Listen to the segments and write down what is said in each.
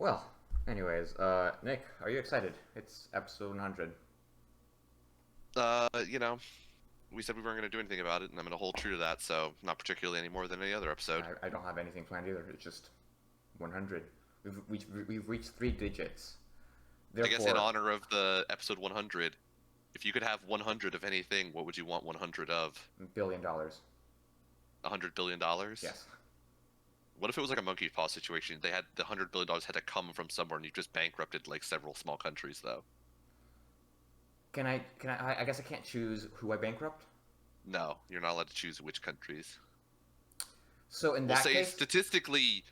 Well, anyways, Nick, are you excited? It's episode 100. You know, we said we weren't going to do anything about it, and I'm going to hold true to that, so not particularly any more than any other episode. I don't have anything planned either. It's just 100. We've reached three digits. I guess in Therefore, honor of the episode 100, if you could have 100 of anything, what would you want 100 of? $1 billion. $100 billion? Yes. What if it was like a monkey paw situation? They had the $100 billion had to come from somewhere, and you just bankrupted like several small countries, though. I guess I can't choose who I bankrupt. No, you're not allowed to choose which countries. So in We'll that say case, statistically,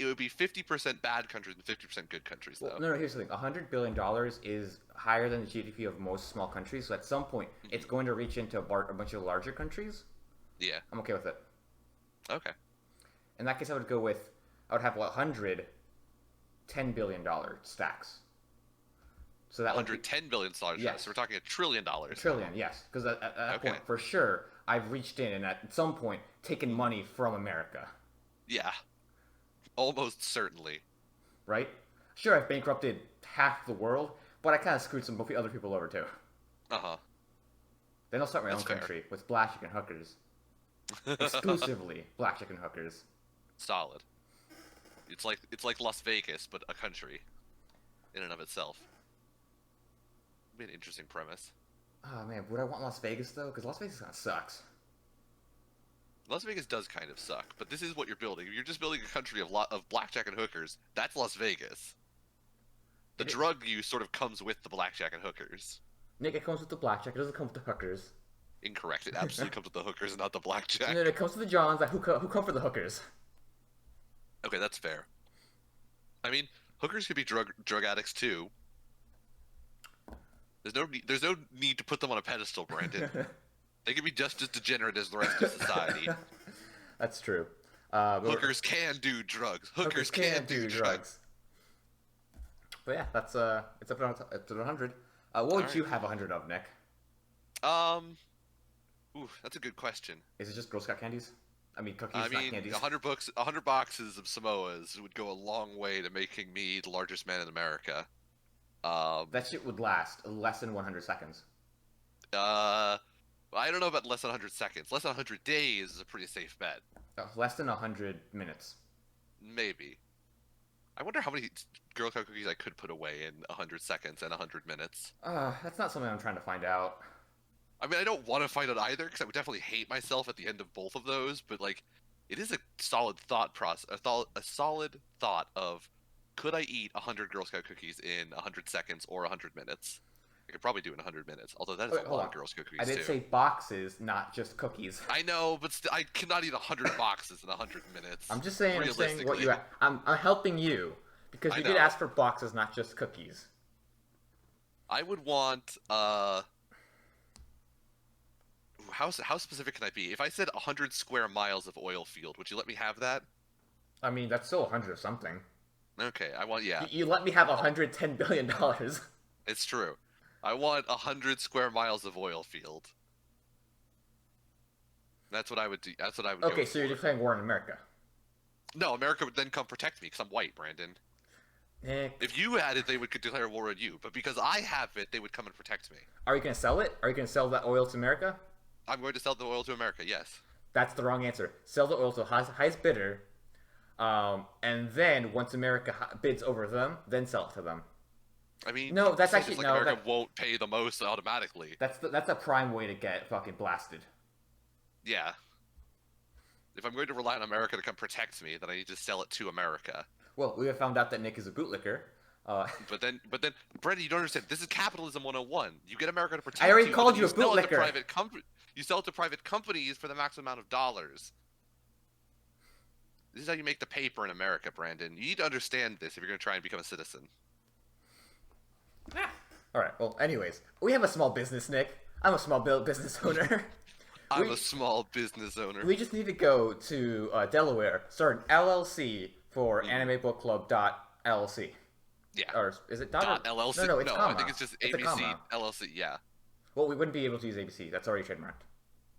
it would be 50% bad countries and 50% good countries, well, though. no, here's the thing. $100 billion is higher than the GDP of most small countries. So at some point, it's going to reach into a bunch of larger countries. Yeah. I'm okay with it. Okay. In that case, I would have 100 $10 billion stacks. So that would be $110 billion. yes, So we're talking $1 trillion. a trillion, yes, because at that Okay. point, for sure, I've reached in and at some point taken money from America, Yeah. Almost certainly. right? Sure, I've bankrupted half the world, but I kind of screwed some other people over too. Uh-huh. Then I'll start my That's own fair. country with black chicken hookers, exclusively black chicken hookers. Solid. It's like Las Vegas, but a country in and of itself. Be an interesting premise. Oh man, would I want Las Vegas though? Because Las Vegas kind of sucks. Las Vegas does kind of suck, but this is what you're building. If you're just building a country of blackjack and hookers, that's Las Vegas. The drug use sort of comes with the blackjack and hookers. Nick, it comes with the blackjack. It doesn't come with the hookers. Incorrect. It absolutely comes with the hookers and not the blackjack. And then it comes with the Johns who come for the hookers. Okay, that's fair. I mean, hookers could be drug addicts too. There's no need to put them on a pedestal, Brandon. They could be just as degenerate as the rest of society. That's true. Hookers can do drugs. Hookers can do drugs. But yeah, that's it's up to 100. What would Alright. you have 100 of, Nick? Ooh, that's a good question. Is it just Girl Scout candies? I mean, cookies, I not mean, candies. 100 boxes of Samoas would go a long way to making me the largest man in America. That shit would last less than 100 seconds. I don't know about less than 100 seconds. Less than 100 days is a pretty safe bet. Less than 100 minutes. Maybe. I wonder how many Girl Scout cookies I could put away in 100 seconds and 100 minutes. That's not something I'm trying to find out. I mean, I don't want to find out either, because I would definitely hate myself at the end of both of those, but, like, it is a solid thought process, a solid thought of, could I eat 100 Girl Scout cookies in 100 seconds or 100 minutes? I could probably do it in 100 minutes, although that is Wait, a hold lot on. of Girl Scout I cookies, did too. say boxes, not just cookies. I know, but I cannot eat 100 boxes in 100 minutes. I'm just saying what Realistically. you. I'm helping you because I you did know. ask for boxes, not just cookies. I would want, how specific can I be? If I said 100 square miles of oil field, would you let me have that? I mean, that's still 100 of something. Okay, I want, yeah, You let me have $110 billion. it's true. I want 100 square miles of oil field. That's what I would do. That's what I would Okay, go so you're for. declaring war on America. No, America would then come protect me because I'm white, Brandon. Nick, If you had it, they would declare war on you. But because I have it, they would come and protect me. are you going to sell it? Are you going to sell that oil to America? I'm going to sell the oil to America, yes. That's the wrong answer. Sell the oil to the highest bidder, and then once America bids over them, then sell it to them. I mean, No, you that's said actually- it's like no, America that- won't pay the most automatically. That's a prime way to get fucking blasted. Yeah. If I'm going to rely on America to come protect me, then I need to sell it to America. Well, we have found out that Nick is a bootlicker. But then, Brandon, you don't understand. This is capitalism 101. You get America to protect I already you, called but you a sell it to bootlicker. You sell it to private companies for the maximum amount of dollars. This is how you make the paper in America, Brandon. You need to understand this if you're going to try and become a citizen. All right. Well, anyways, we have a small business, Nick. I'm a small business owner. I'm We- a small business owner. We just need to go to Delaware, start an LLC for animebookclub.llc. Yeah. Or is it Dot LLC? No, it's I comma. think it's just It's a ABC comma. LLC. Yeah, Well, we wouldn't be able to use ABC. That's already trademarked.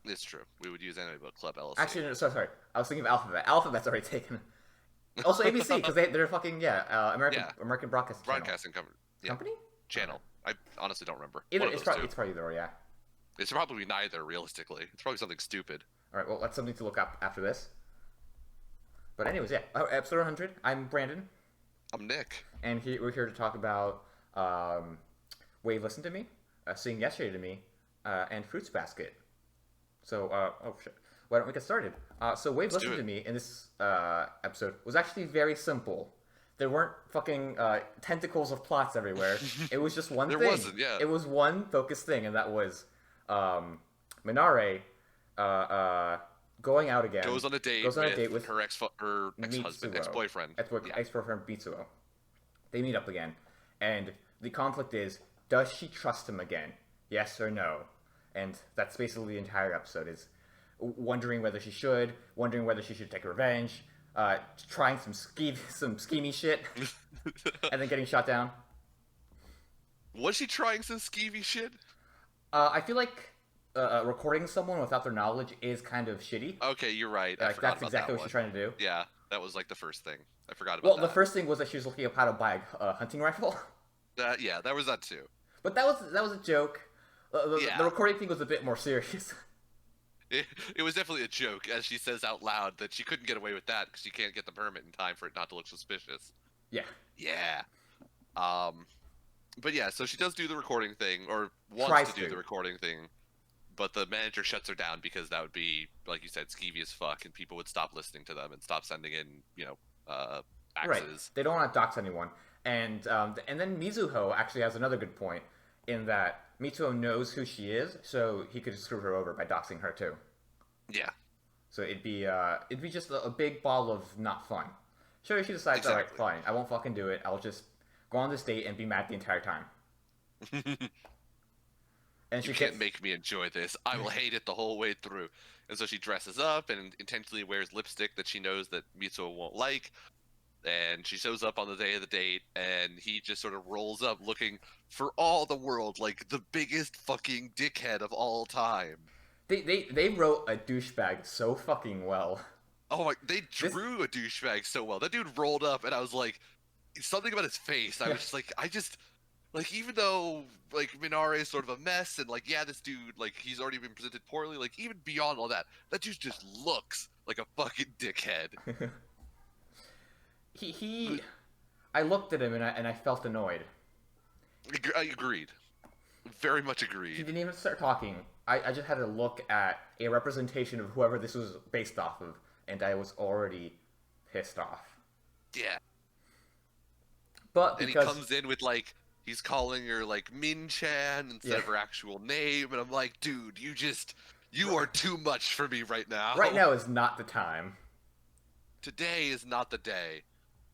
it's true. We would use Anime Book Club LLC. Actually, no, sorry. I was thinking of Alphabet. Alphabet's already taken. Also ABC because they're fucking Yeah, American broadcast channel broadcasting company. Yeah, company. I don't know. channel. I honestly don't remember. Either One of those two. it's probably either or, yeah. It's probably neither, realistically. It's probably something stupid. All right, well that's something to look up after this. But anyways, yeah, episode 100. I'm Brandon, I'm Nick. and we're here to talk about Wave Listen to Me, Sing Yesterday to Me, and Fruits Basket. So, oh shit. Why don't we get started? So Wave Let's do Listen to it. Me in this episode was actually very simple. There weren't fucking tentacles of plots everywhere. It was just one There thing. wasn't, yeah. It was one focused thing, and that was Minare going out again. Goes on a date with her ex-husband, Mitsuo, ex-boyfriend. Yeah. ex-boyfriend Mitsuo. They meet up again, and the conflict is: does she trust him again? Yes or no? And that's basically the entire episode: is wondering whether she should, wondering whether she should take revenge, trying some schemy shit, and then getting shot down. Was she trying some skeevy shit? I feel like recording someone without their knowledge is kind of shitty. Okay, you're right. I Like forgot that's about exactly that what she's one. trying to do. Yeah, that was like the first thing. I forgot about Well, that. the first thing was that she was looking up how to buy a hunting rifle, Yeah, that was that too. but that was a joke. The Yeah. recording thing was a bit more serious. It was definitely a joke, as she says out loud that she couldn't get away with that because she can't get the permit in time for it not to look suspicious. Yeah, Yeah. But yeah, so she does do the recording thing, or wants Tries to do to. the recording thing, but the manager shuts her down because that would be, like you said, skeevy as fuck, and people would stop listening to them and stop sending in, right. axes. They don't want to dox anyone, and then Mizuho actually has another good point in that Mitsuo knows who she is, so he could screw her over by doxing her too. Yeah, So it'd be just a big ball of not fun. Sure, she decides, all right, exactly. fine, I won't fucking do it. I'll just go on this date and be mad the entire time. And You she can't gets make me enjoy this. I will hate it the whole way through. And so she dresses up and intentionally wears lipstick that she knows that Mitsuo won't like. And she shows up on the day of the date, and he just sort of rolls up looking for all the world like the biggest fucking dickhead of all time. they wrote a douchebag so fucking well. Oh my, they This drew a douchebag so well. That dude rolled up, and I was like, something about his face. I was just like, like, even though, like, Minare is sort of a mess, and, like, yeah, this dude, like, he's already been presented poorly, like, even beyond all that, that dude just looks like a fucking dickhead. he I looked at him and I felt annoyed. I agreed. Very much He agreed. didn't even start talking. I just had to look at a representation of whoever this was based off of, and I was already pissed off. Yeah. But And he because comes in with, like, he's calling her, like, Min-chan instead of Yeah. her actual name, and I'm like, dude, you are too much for me right now. right now is not the time. Today is not the day.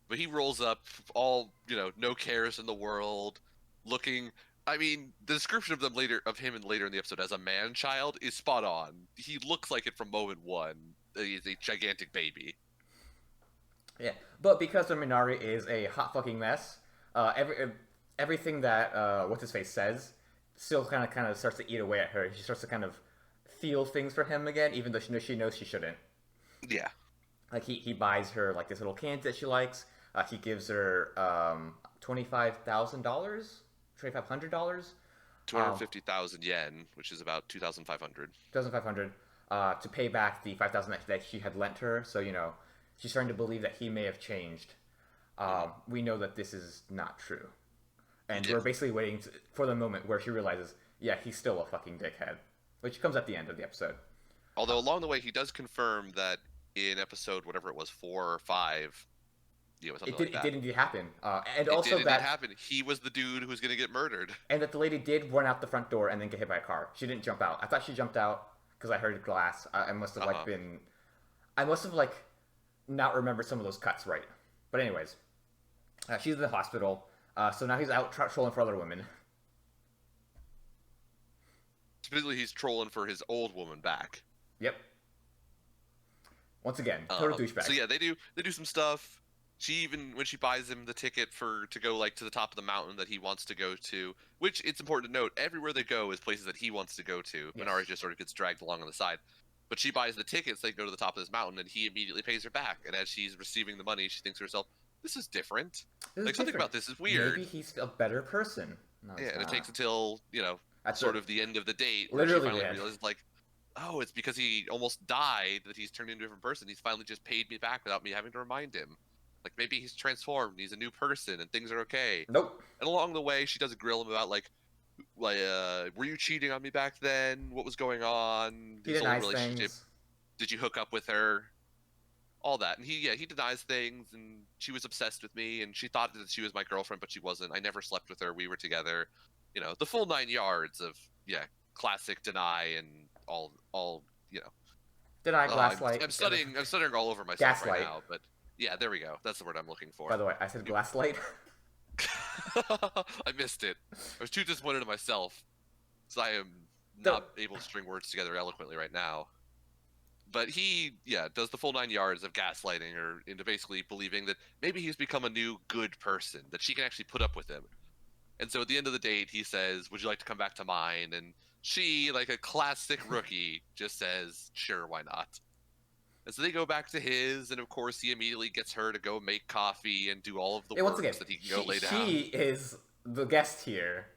But he rolls up, all, no cares in the world, looking. I mean, the description of him later in the episode as a man child is spot on. He looks like it from moment one. He's a gigantic baby. Yeah, but because the Minari is a hot fucking mess, everything that what's his face says still kind of starts to eat away at her. She starts to kind of feel things for him again, even though she knows she shouldn't. Yeah. Like he buys her like this little candy that she likes. He gives her $25,000, $2,500, 250,000 yen, which is about 2,500. 2,500 to pay back the 5,000 that she had lent her. So she's starting to believe that he may have changed. We know that this is not true, and Yeah. we're basically waiting for the moment where she realizes, yeah, he's still a fucking dickhead, which comes at the end of the episode. Although along the way, he does confirm that in episode whatever it was, 4 or 5, something like It that. did indeed happen, and It also did indeed that happen. He was the dude who was going to get murdered. and that the lady did run out the front door and then get hit by a car. She didn't jump out. I thought she jumped out because I heard glass. I must have I must have not remembered some of those cuts right. But anyways, she's in the hospital. So now he's out trolling for other women. Specifically, he's trolling for his old woman back. Yep. Once again, total douchebag. So yeah, they do some stuff. She even, when she buys him the ticket to go to the top of the mountain that he wants to go to, which it's important to note, everywhere they go is places that he wants to go to. Yes. Minari just sort of gets dragged along on the side. But she buys the tickets, they go to the top of this mountain, and he immediately pays her back. And as she's receiving the money, she thinks to herself, "This is different. This is Like something different. about this is Maybe weird." he's a better person. No, Yeah, he's and it takes not. until At sort the of the end of the date where she literally finally the end. realizes, like, oh, it's because he almost died that he's turned into a different person. He's finally just paid me back without me having to remind him. Like maybe he's transformed, he's a new person, and things are okay. Nope. And along the way, she does grill him about were you cheating on me back then? What was going on? He His old denies relationship. things. Did you hook up with her? All that. And he denies things, and she was obsessed with me, and she thought that she was my girlfriend, but she wasn't. I never slept with her. We were together. The full 9 yards of classic deny and all. Deny, I'm, gaslight. I'm studying. I'm stuttering all over myself right Gaslight. now, but yeah, there we go. That's the word I'm looking By for. the way, I said glasslight. I missed it. I was too disappointed in myself, so I am The- not able to string words together eloquently right now. But he, does the full 9 yards of gaslighting her into basically believing that maybe he's become a new good person, that she can actually put up with him. And so at the end of the date, he says, "Would you like to come back to mine?" And she, like a classic rookie, just says, "Sure, why not?" And so they go back to his, and of course, he immediately gets her to go make coffee and do all of the Yeah, once work again, so that he can go lay down. she is the guest here.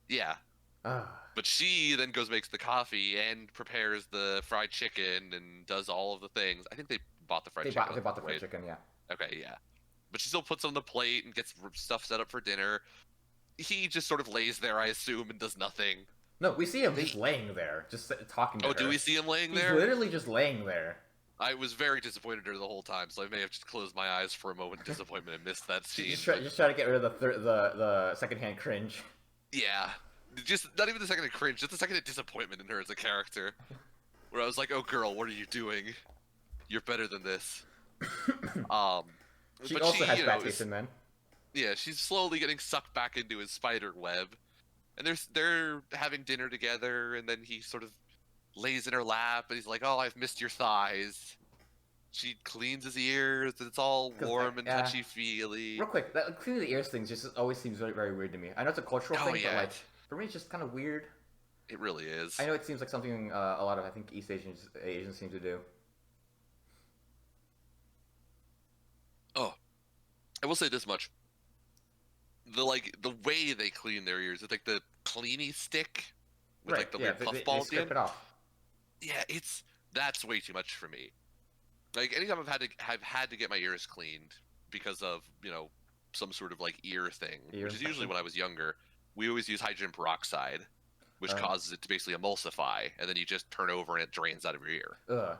Yeah. Ugh. But she then goes makes the coffee and prepares the fried chicken and does all of the things. I think they bought the fried chicken. They bought the fried Wait. chicken, yeah. Okay, yeah. But she still puts on the plate and gets stuff set up for dinner. He just sort of lays there, I assume, and does nothing. No, we see him just laying there, just talking to her. Oh, do we see him laying He's there? literally just laying there. I was very disappointed in her the whole time, so I may have just closed my eyes for a moment in disappointment and missed that scene. Just try to get rid of the secondhand cringe. Yeah. Just not even the second of cringe, just the second of disappointment in her as a character. Where I was like, "Oh girl, what are you doing? You're better than this." She but also has bad is- taste in men. Yeah, she's slowly getting sucked back into his spider web. And they're having dinner together, and then he sort of lays in her lap, and he's like, "Oh, I've missed your thighs." She cleans his ears, and it's all 'Cause, warm and yeah. touchy-feely. Real quick, that cleaning the ears thing just always seems very, very weird to me. I know it's a cultural Oh, thing, yeah. but like for me, it's just kind of weird. It really is. I know it seems like something a lot of I think East Asians seem to do. Oh, I will say this much. The way they clean their ears, it's like the cleany stick with Right? like the Yeah, weird puffball they at the strip end. it off. Yeah, that's way too much for me. Like anytime I've had to get my ears cleaned because of some sort of like ear thing, Ear which is usually infection? when I was younger. We always use hydrogen peroxide, which causes it to basically emulsify, and then you just turn over and it drains out of your ear. Ugh.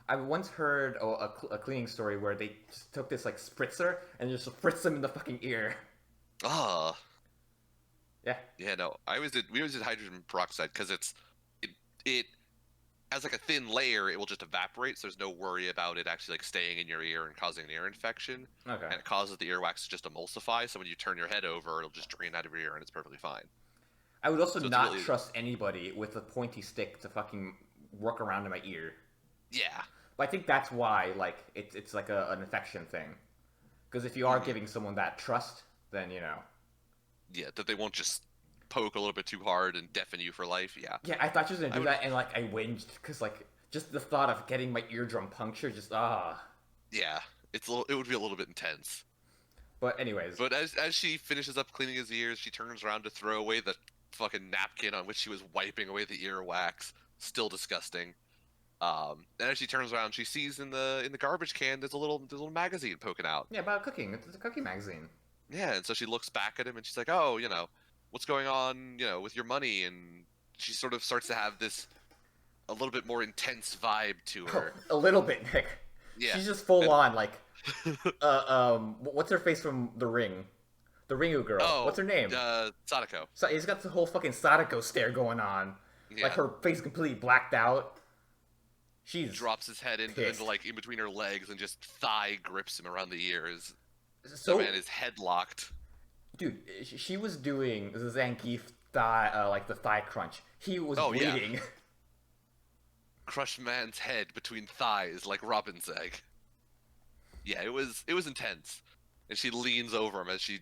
I once heard a cleaning story where they just took this like spritzer and just spritz them in the fucking ear. Ah, Yeah. yeah, no. We always did hydrogen peroxide because it as like a thin layer, it will just evaporate, so there's no worry about it actually like staying in your ear and causing an ear infection. Okay. And it causes the earwax to just emulsify, so when you turn your head over, it'll just drain out of your ear and it's perfectly fine. I would also So it's not really- trust anybody with a pointy stick to fucking work around in my ear. Yeah. But I think that's why like it's like an infection thing. Because if you are Mhm. giving someone that trust, then Yeah, that they won't just poke a little bit too hard and deafen you for life. Yeah. Yeah, I thought she was gonna I do would- that, and like I whinged because like just the thought of getting my eardrum punctured, just Yeah. It would be a little bit intense. But anyways, But as she finishes up cleaning his ears, she turns around to throw away the fucking napkin on which she was wiping away the earwax. Still disgusting. And as she turns around, she sees in the garbage can there's a little magazine poking out. yeah, about cooking. It's a cooking magazine. Yeah, and so she looks back at him and she's like, "Oh, what's going on, with your money?" And she sort of starts to have this a little bit more intense vibe to her. A little bit, Nick. Yeah. She's just full on like, what's her face from The Ring? The Ringu girl. Oh, What's her name? Sadako. So he's got the whole fucking Sadako stare going on. Yeah. Like her face completely blacked out. She's Drops his head into pissed. like in between her legs and just thigh grips him around the ears. so The man is headlocked. dude. She was doing the Zangief thigh, like the thigh crunch. He was Oh, yeah. bleeding. Crush man's head between thighs like Robin's egg. Yeah, it was intense. And she leans over him as she,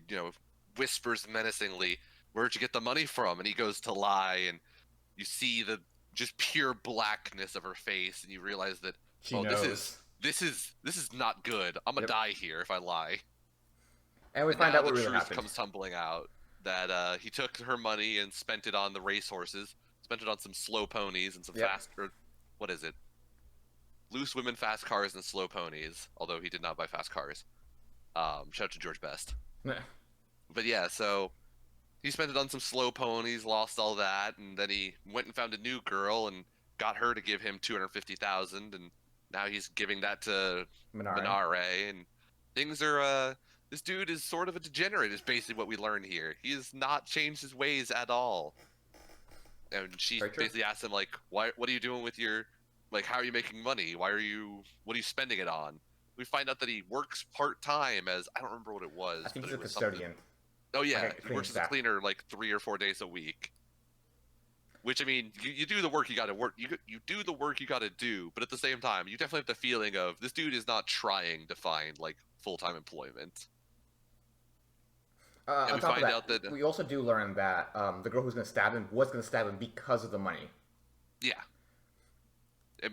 whispers menacingly, "Where'd you get the money from?" And he goes to lie, and you see the just pure blackness of her face, and you realize that, She oh, knows. this is not good. I'm gonna Yep. die here if I lie. And we And find now out the what really truth happened. comes tumbling out that he took her money and spent it on the racehorses, spent it on some slow ponies and some Yep. fast, or what is it? Loose women, fast cars, and slow ponies. Although he did not buy fast cars. Shout out to George Best. But yeah, so he spent it on some slow ponies, lost all that, and then he went and found a new girl and got her to give him 250,000, and now he's giving that to Minari. Minare, and things are this dude is sort of a degenerate is basically what we learn here. He has not changed his ways at all. And she Very true. basically asked him like, "Why? What are you doing with your like? How are you making money? Why are you? What are you spending it on?" We find out that he works part time as I don't remember what it I was, think but he's it a was something. custodian. Oh Like yeah, a he cleaning works as a staff. cleaner like 3 or 4 days a week. Which I mean, you do the work you got to work. You do the work you got to do, but at the same time, you definitely have the feeling of this dude is not trying to find like full time employment. And On we top of find that, out that we also do learn that the girl who's going to stab him was going to stab him because of the money. yeah,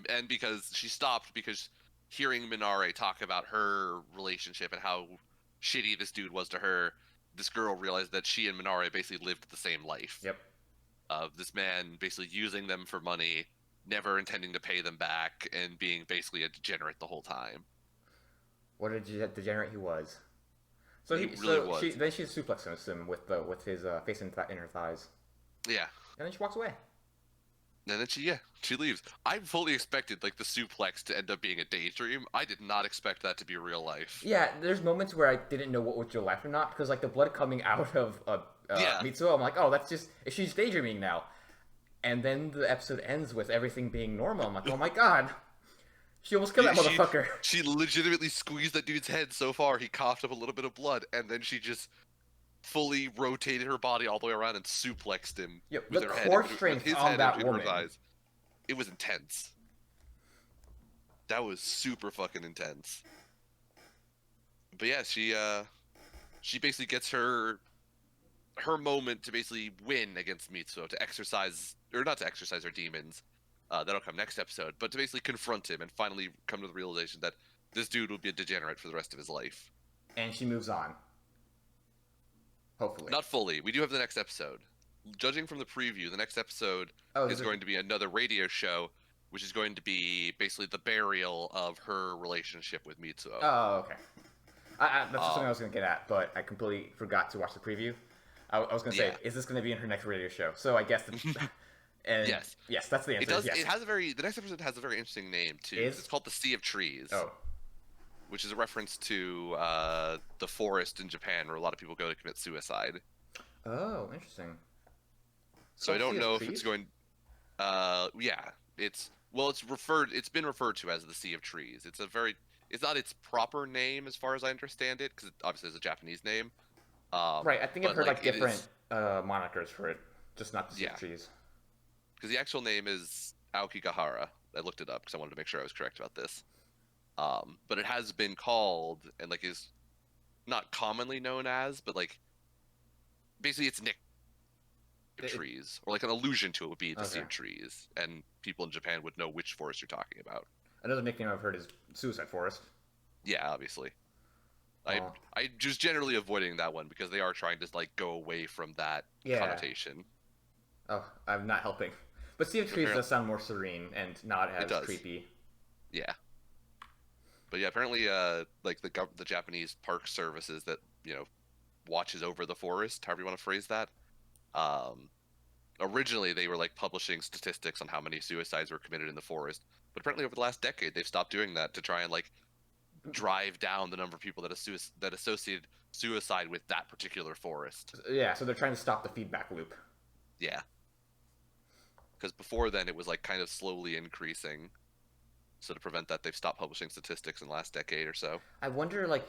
and because she stopped because hearing Minare talk about her relationship and how shitty this dude was to her, this girl realized that she and Minare basically lived the same life. Yep. Of this man basically using them for money, never intending to pay them back, and being basically a degenerate the whole time. What a degenerate he was. So He he, really so she, was. then she suplexes him with his face in her thighs, Yeah. and then she walks away. And then she leaves. I fully expected like the suplex to end up being a daydream. I did not expect that to be real life. Yeah, there's moments where I didn't know what was real life or not because like the blood coming out of Yeah. Mitsuo, I'm like, oh, that's just she's daydreaming now. And then the episode ends with everything being normal. I'm like, oh my god, she almost killed that She motherfucker. she legitimately squeezed that dude's head so far he coughed up a little bit of blood, and then she just fully rotated her body all the way around and suplexed him Yep, with the her head core with strength his on head in that between her woman. thighs. It was intense. That was super fucking intense. But yeah, she basically gets her moment to basically win against Mitsuo, to exercise or not to exercise her demons. That'll come next episode, but to basically confront him and finally come to the realization that this dude will be a degenerate for the rest of his life. And she moves on. Hopefully. Not fully. We do have the next episode. Judging from the preview, the next episode Oh, is going to be another radio show, which is going to be basically the burial of her relationship with Mitsuo. Oh, okay. That's just something I Um, was gonna get at, but I completely forgot to watch the preview. I was gonna say, yeah. is this gonna be in her next radio show? So I guess, and Yes. yes, that's the answer. It does. Yes. It has a very. The next episode has a very interesting name too. Is? It's called the Sea of Trees, Oh, which is a reference to the forest in Japan, where a lot of people go to commit suicide. oh, interesting. So I Sea don't of know if Trees? it's going. Yeah. It's been referred to as the Sea of Trees. It's a very. It's not its proper name as far as I understand it, because it obviously is a Japanese name. Right. I think I've But heard like like it different is. monikers for it, just not the Sea of Yeah. Trees. Because the actual name is Aokigahara. I looked it up because I wanted to make sure I was correct about this. But it has been called and like is not commonly known as, but like basically it's nick trees or like an allusion to it would be the Sea Okay. of Trees, and people in Japan would know which forest you're talking about. Another nickname I've heard is Suicide Forest. Yeah, obviously. Oh, I just generally avoiding that one because they are trying to like go away from that yeah. connotation. Oh, I'm not helping. But Sea of Trees Apparently, does sound more serene and not it as does. creepy. Yeah. But yeah, apparently, like the Japanese park services that watches over the forest, however you want to phrase that. Um, Originally, they were like publishing statistics on how many suicides were committed in the forest, but apparently over the last decade, they've stopped doing that to try and like drive down the number of people that associated suicide with that particular forest. Yeah, so they're trying to stop the feedback loop. Yeah, because before then it was like kind of slowly increasing. So to prevent that, they've stopped publishing statistics in the last decade or so. I wonder, like,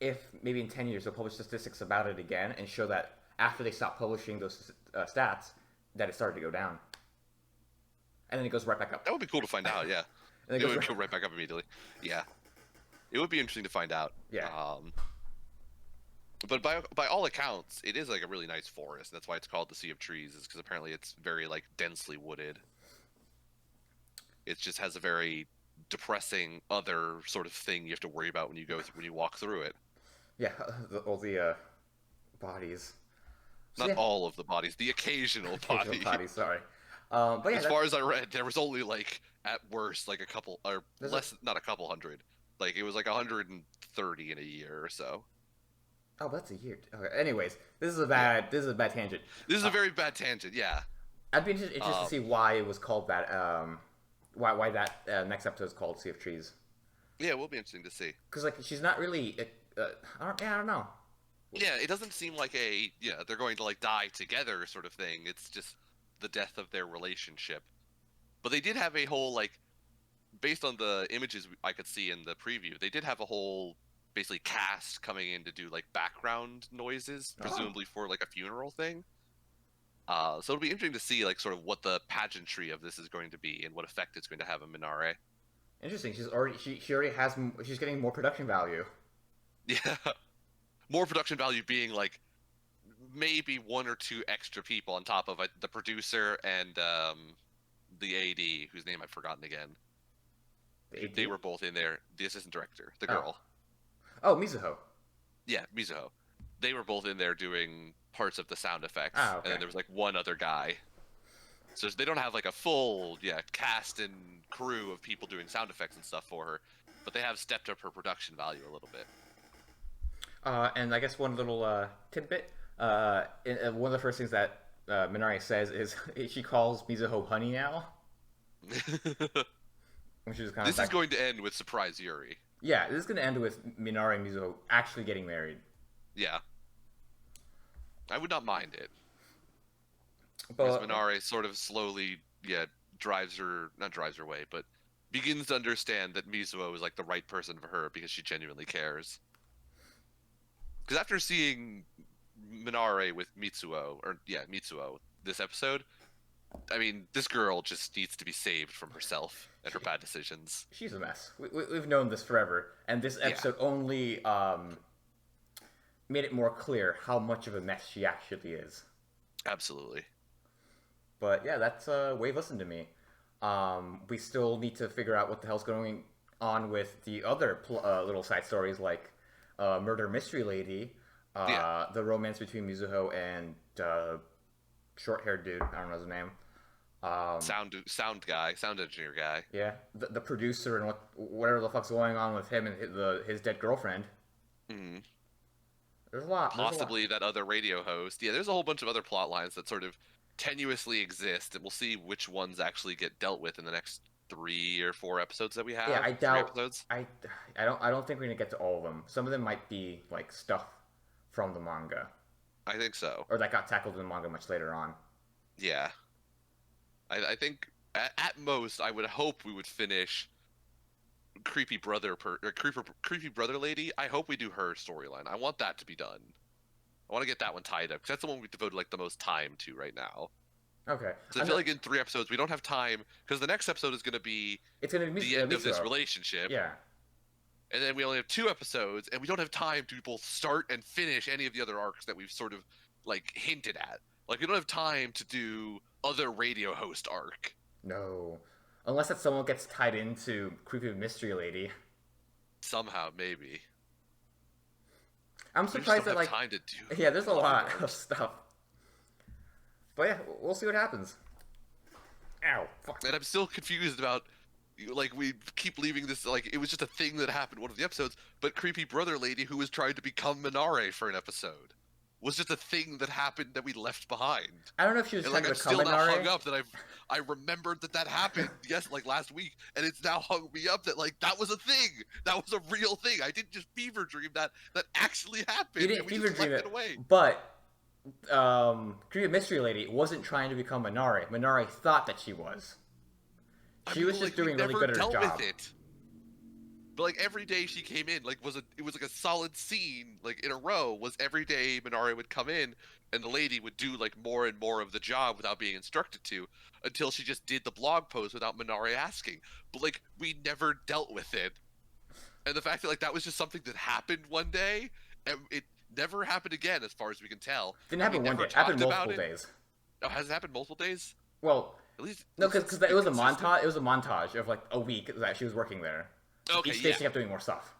if maybe in 10 years they'll publish statistics about it again and show that after they stop publishing those stats, that it started to go down. And then it goes right back up. That would be cool to find out. Yeah, And it it goes would go right back up immediately. Yeah, it would be interesting to find out. Yeah. But by all accounts, it is like a really nice forest. That's why it's called the Sea of Trees, is because apparently it's very like densely wooded. It just has a very depressing other sort of thing you have to worry about when you walk through it. Yeah, all the bodies. So Not yeah, all of the bodies, the occasional occasional body. bodies. Sorry. But yeah, As far as I read, there was only like at worst like a couple or there's a. less, not a couple hundred. Like it was like 130 in a year or so. Oh, that's a year. Okay. Anyways, this is a Yeah, bad tangent. this is a Uh, very bad tangent. Yeah. I'd be interested to Um. see why it was called that. Why that next episode is called Sea of Trees. Yeah, it will be interesting to see. Because like she's not really. I don't know. Yeah, it doesn't seem like they're going to like die together sort of thing. It's just the death of their relationship. But they did have a whole like based on the images I could see in the preview, they did have a whole basically cast coming in to do like background noises, Oh, presumably for like a funeral thing. So it'll be interesting to see like sort of what the pageantry of this is going to be and what effect it's going to have on Minare. interesting. She already has. She's getting more production value. Yeah, more production value being like maybe one or two extra people on top of the producer and the AD, whose name I've forgotten again. The They AD. were both in there. The assistant director, the Oh, girl. oh, Mizuho. Yeah, Mizuho. They were both in there doing parts of the sound effects, Ah, and okay. then there was like one other guy. So they don't have like a full cast and crew of people doing sound effects and stuff for her, but they have stepped up her production value a little bit. And I guess one little tidbit. One of the first things that Minari says is she calls Mizuho honey now, which is kind of This is like, going to end with surprise Yuri. yeah, this is going to end with Minari and Mizuho actually getting married. Yeah, I would not mind it because But Minare sort of slowly not drives her away, but begins to understand that Mizuho is like the right person for her because she genuinely cares. Because after seeing Minare with Mitsuo this episode, I mean, this girl just needs to be saved from herself and her she, bad decisions. she's a mess. We've known this forever, and this Yeah, episode only made it more clear how much of a mess she actually is. absolutely. But yeah, that's Wave Listen to Me. We still need to figure out what the hell's going on with the other little side stories like Murder Mystery Lady, Yeah, the romance between Mizuho and short-haired dude. I don't know his name. Um, sound engineer guy. yeah, the producer and whatever the fuck's going on with him and his dead girlfriend. Mm, There's a lot. There's a lot. Possibly that other radio host. Yeah, there's a whole bunch of other plot lines that sort of tenuously exist, and we'll see which ones actually get dealt with in the next 3 or 4 episodes that we Yeah, have. I Three doubt. episodes. I don't think we're gonna get to all of them. Some of them might be like stuff from the manga, I think so. or that got tackled in the manga much later on. Yeah, I think at most I would hope we would finish creepy brother lady. I hope we do her storyline. I want that to be done. I want to get that one tied up because that's the one we devoted like the most time to right now. Okay, So I feel like in 3 episodes we don't have time because the next episode is going to be it's gonna be the end of this Mitsuo. relationship, Yeah, and then we only have 2 episodes, and we don't have time to both start and finish any of the other arcs that we've sort of like hinted at. Like we don't have time to do other radio host arc. no, unless that someone gets tied into creepy mystery lady. Somehow, maybe. I'm We just surprised don't that have like time to do. yeah, there's a other lot of arcs. stuff. But yeah, we'll see what happens. Ow, fuck. And I'm still confused about like we keep leaving this like it was just a thing that happened one of the episodes, but creepy brother lady who was trying to become Minare for an episode was just a thing that happened that we left behind. I don't know if she was And trying like to I'm become still an not RA. hung up that I remembered that happened yes like last week, and it's now hung me up that like that was a thing, that was a real thing. I didn't just fever dream that actually happened. You didn't And we fever just dream left it, it away. but creepy mystery lady wasn't trying to become Minari. Minari thought that she was. I She mean, was but, just like, we doing really never good at her dealt job. with it. But like every day she came in, like it was like a solid scene, like in a row. Was every day Minari would come in, and the lady would do like more and more of the job without being instructed to, until she just did the blog post without Minari asking. But like we never dealt with it, and the fact that like that was just something that happened one day, and it never happened again as far as we can tell. Didn't And we happen one day. never It happened talked about multiple it. days. Oh, has it happened multiple days? Well, At No, least because it's it been was a consistent. montage. It was a montage of like a week that she was working there. Okay, Each day yeah, she kept doing more stuff.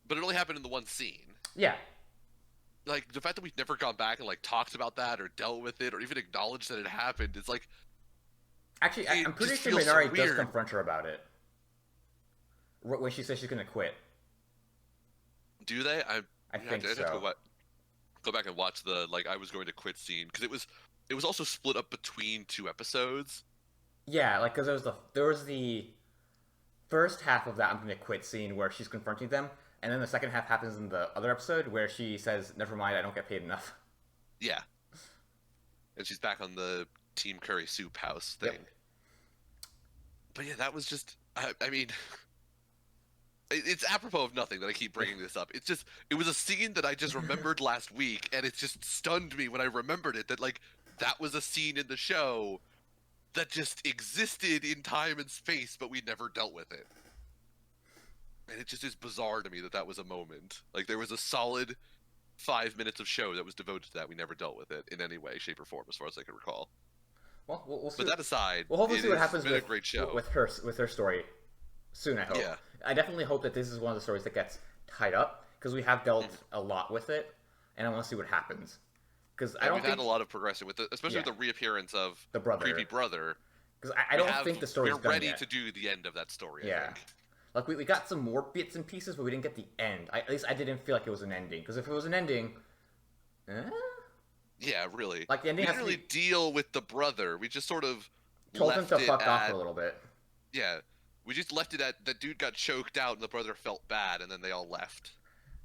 but it only happened in the one scene. Yeah, Like the fact that we've never gone back and like talked about that or dealt with it or even acknowledged that it happened, it's like actually, it I'm pretty just sure feels so Minari does weird. confront her about it when she says she's gonna quit. Do they? I think I'd have to so. go back and watch the like I was going to quit scene because it was also split up between two episodes. Yeah, like because there was the first half of that I'm gonna quit scene where she's confronting them, and then the second half happens in the other episode where she says, "Never mind, I don't get paid enough." Yeah, and she's back on the Team Curry Soup House Yep. thing. But yeah, that was just I mean it's apropos of nothing that I keep bringing this up. It's just it was a scene that I just remembered last week, and it just stunned me when I remembered it. That like that was a scene in the show that just existed in time and space, but we never dealt with it. And it just is bizarre to me that that was a moment. Like there was a solid 5 minutes of show that was devoted to that. We never dealt with it in any way, shape, or form, as far as I can recall. Well, we'll see. But that aside, We'll hopefully it see what has happens been a great show. with her story soon. I hope. Yeah. I definitely hope that this is one of the stories that gets tied up because we have dealt a lot with it, and I want to see what happens. Because I And don't we've think had a lot of progression with it, especially yeah, with the reappearance of the Creepy brother. Brother. Because I don't think the We're story's done ready yet. to do the end of that story, I Yeah. think. Like we got some more bits and pieces, but we didn't get the end. At least I didn't feel like it was an ending. Because if it was an ending, eh? Yeah, really. Like the ending We has didn't to really be deal with the brother. We just sort of told him left to it fuck off for at a little bit. yeah. We just left it at the dude got choked out and the brother felt bad and then they all left.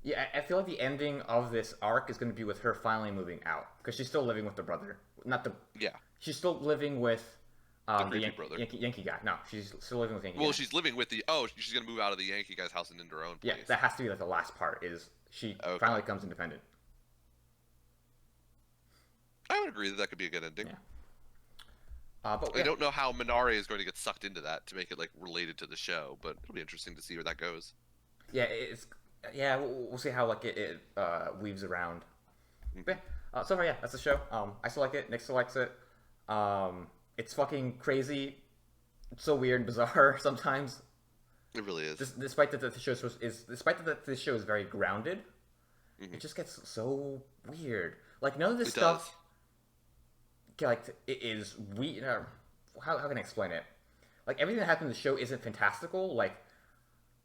Yeah, I feel like the ending of this arc is going to be with her finally moving out because she's still living with the brother. Not the. Yeah. She's still living with The the creepy brother. Yankee guy. No, she's still living with Yankee Well, guy. she's living with she's gonna move out of the Yankee guy's house and into her own Yeah, place. that has to be like the last part. Is she Okay. finally becomes independent? I would agree that that could be a good ending. Yeah. But I yeah, don't know how Minari is going to get sucked into that to make it like related to the show, but it'll be interesting to see where that goes. yeah, it's yeah. We'll see how like it weaves around. But, yeah, so far, yeah, that's the show. I still like it. Nick still likes it. It's fucking crazy. It's so weird and bizarre sometimes. It really is. Despite that despite that this show is very grounded, it just gets so weird. Like none of this It stuff, does. like it is we. How can I explain it? Like everything that happens in the show isn't fantastical. Like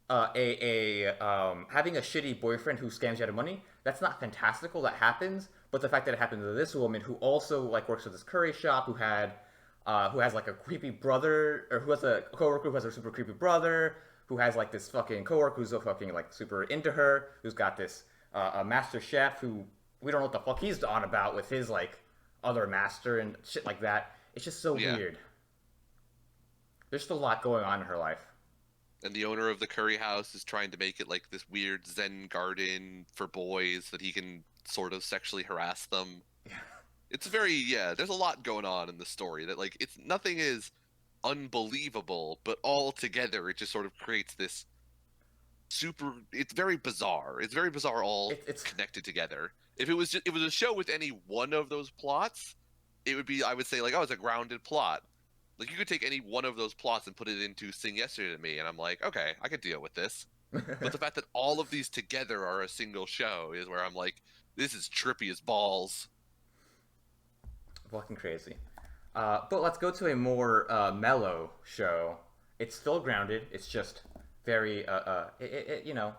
having a shitty boyfriend who scams you out of money. That's not fantastical. That happens, but the fact that it happened to this woman who also like works at this curry shop who has like a creepy brother or who has a coworker who has a super creepy brother who has like this fucking coworker who's so fucking like super into her who's got this a master chef who we don't know what the fuck he's on about with his like other master and shit like that. It's just so Yeah. weird. There's just a lot going on in her life. And the owner of the curry house is trying to make it like this weird Zen garden for boys that he can sort of sexually harass them. It's very there's a lot going on in the story that like it's nothing is unbelievable, but all together it just sort of creates this super it's very bizarre. It's very bizarre all It's connected together. If it was a show with any one of those plots, it would be I would say like, oh, it's a grounded plot. Like you could take any one of those plots and put it into Sing Yesterday to Me, and I'm like, okay, I could deal with this. But the fact that all of these together are a single show is where I'm like, this is trippy as balls. fucking crazy. But let's go to a more mellow show. It's still grounded. It's just very, you know,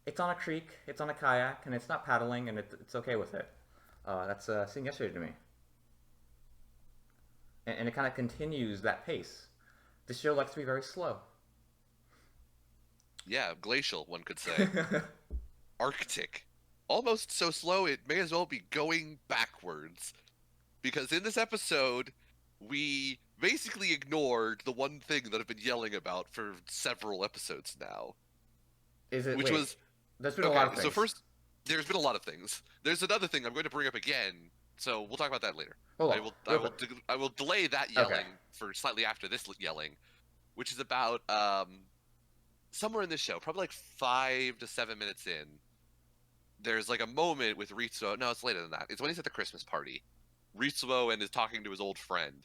it's on a creek, it's on a kayak, and it's not paddling, and it's okay with it. That's Sing Yesterday to Me. And it kind of continues that pace. This show likes to be very slow. Yeah, glacial, one could say. Arctic. Almost so slow it may as well be going backwards. Because in this episode, we basically ignored the one thing that I've been yelling about for several episodes now. Is it? Which Wait, was there's been a lot of so things. first, there's been a lot of things. There's another thing I'm going to bring up again, so we'll talk about that later. Hold on, real quick. I will delay that Okay. yelling for slightly after this yelling, which is about somewhere in this show, probably like 5 to 7 minutes in. There's like a moment with Ritsuo. No, it's later than that. It's when he's at the Christmas party. Ritsuo and is talking to his old friend,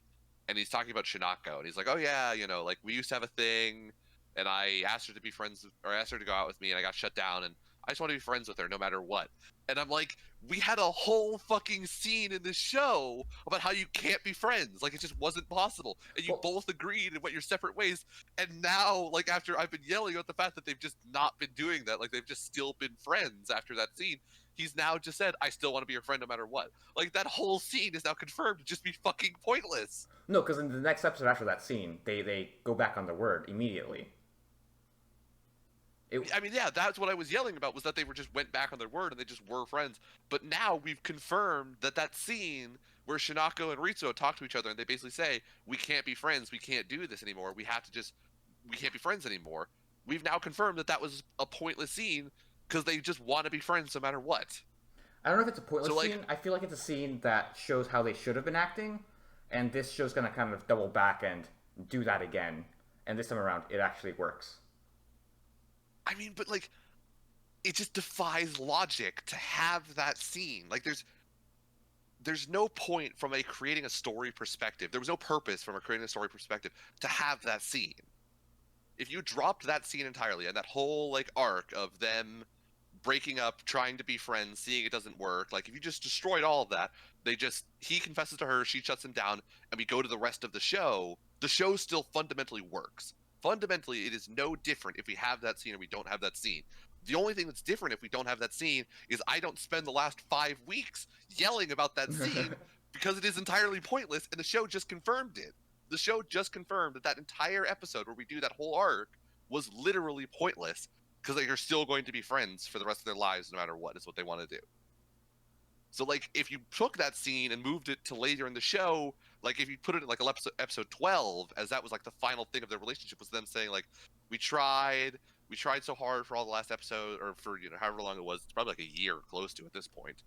and he's talking about Shinako, and he's like, "Oh yeah, you know, like we used to have a thing, and I asked her to be friends, or I asked her to go out with me, and I got shut down, and I just want to be friends with her no matter what." And I'm like, we had a whole fucking scene in this show about how you can't be friends, like it just wasn't possible, and you Well, both agreed and went your separate ways. And now, like after I've been yelling about the fact that they've just not been doing that, like they've just still been friends after that scene, he's now just said, "I still want to be your friend no matter what." Like that whole scene is now confirmed to just be fucking pointless. no, because in the next episode after that scene, they go back on their word immediately. It I mean, yeah, that's what I was yelling about, was that they were just went back on their word and they just were friends. But now we've confirmed that that scene where Shinako and Ritsuo talk to each other and they basically say, "We can't be friends. We can't do this anymore. We can't be friends anymore." We've now confirmed that that was a pointless scene because they just want to be friends no matter what. I don't know if it's a So pointless like, scene. I feel like it's a scene that shows how they should have been acting, and this show's gonna kind of double back and do that again. And this time around, it actually works. I mean, but like, it just defies logic to have that scene. Like, there's no point from a creating a story perspective. There was no purpose from a creating a story perspective to have that scene. If you dropped that scene entirely and that whole like arc of them breaking up, trying to be friends, seeing it doesn't work, like if you just destroyed all of that, he confesses to her, she shuts him down, and we go to the show still fundamentally works. Fundamentally, it is no different if we have that scene or we don't have that scene. The only thing that's different if we don't have that scene is I don't spend the last 5 weeks yelling about that scene because it is entirely pointless, and the show just confirmed it. The show just confirmed that that entire episode where we do that whole arc was literally pointless because they are still going to be friends for the rest of their lives no matter what is what they want to do. So like if you took that scene and moved it to later in the show, like if you put it in like episode 12, as that was like the final thing of their relationship, was them saying like, we tried we tried so hard for all the last episode, or for however long it was, it's probably like a year close to at this point.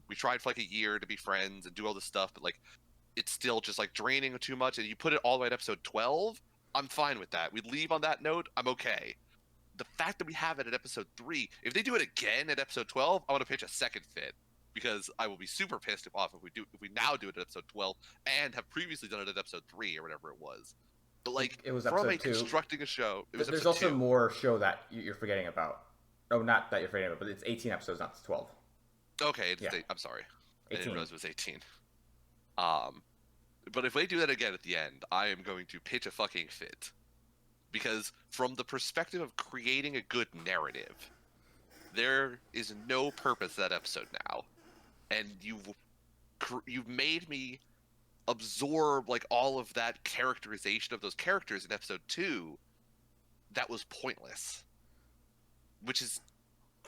We tried for like a year to be friends and do all this stuff, but like it's still just like draining too much, and you put it all the way at episode 12, I'm fine with that. We leave on that note, I'm okay. The fact that we have it at episode 3, if they do it again at episode 12, I want to pitch a second fit, because I will be super pissed off if we now do it at episode 12 and have previously done it at episode 3 or whatever it was. But like It was from a episode two. constructing a show, it was There's episode also 2. more show that you're forgetting about. Oh, not that you're forgetting about, but it's 18 episodes, not 12. Okay, Yeah, I'm sorry. I didn't 18. realize it was 18. Um, but if they do that again at the end, I am going to pitch a fucking fit. Because from the perspective of creating a good narrative, there is no purpose to that episode now, and you've made me absorb like all of that characterization of those characters in episode 2 that was pointless, which is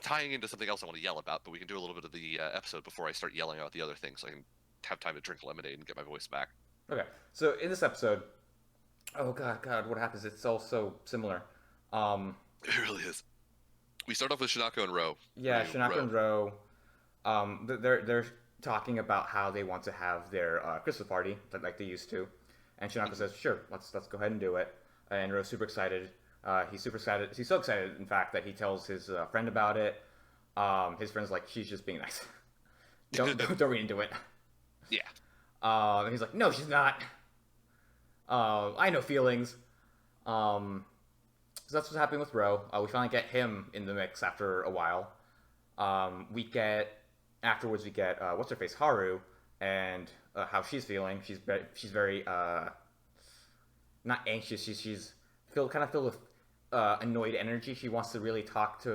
tying into something else I want to yell about, but we can do a little bit of the episode before I start yelling about the other things so I can have time to drink lemonade and get my voice back. Okay, so in this episode, oh god, what happens? It's all so similar. Um, It really is. We start off with Shinako and Ro. yeah, Shinako and Ro, they're talking about how they want to have their Christmas party like they used to, and Shinako says, "Sure, let's go ahead and do it." And Ro's super excited. He's super excited. He's so excited, in fact, that he tells his friend about it. His friend's like, "She's just being nice. don't read into it." Yeah. And he's like, "No, she's not. I know feelings." So that's what's happening with Ro. We finally get him in the mix after a while. Afterwards we get what's her face, Haru, and how she's feeling. She's very not anxious. She's kind of filled with annoyed energy. She wants to really talk to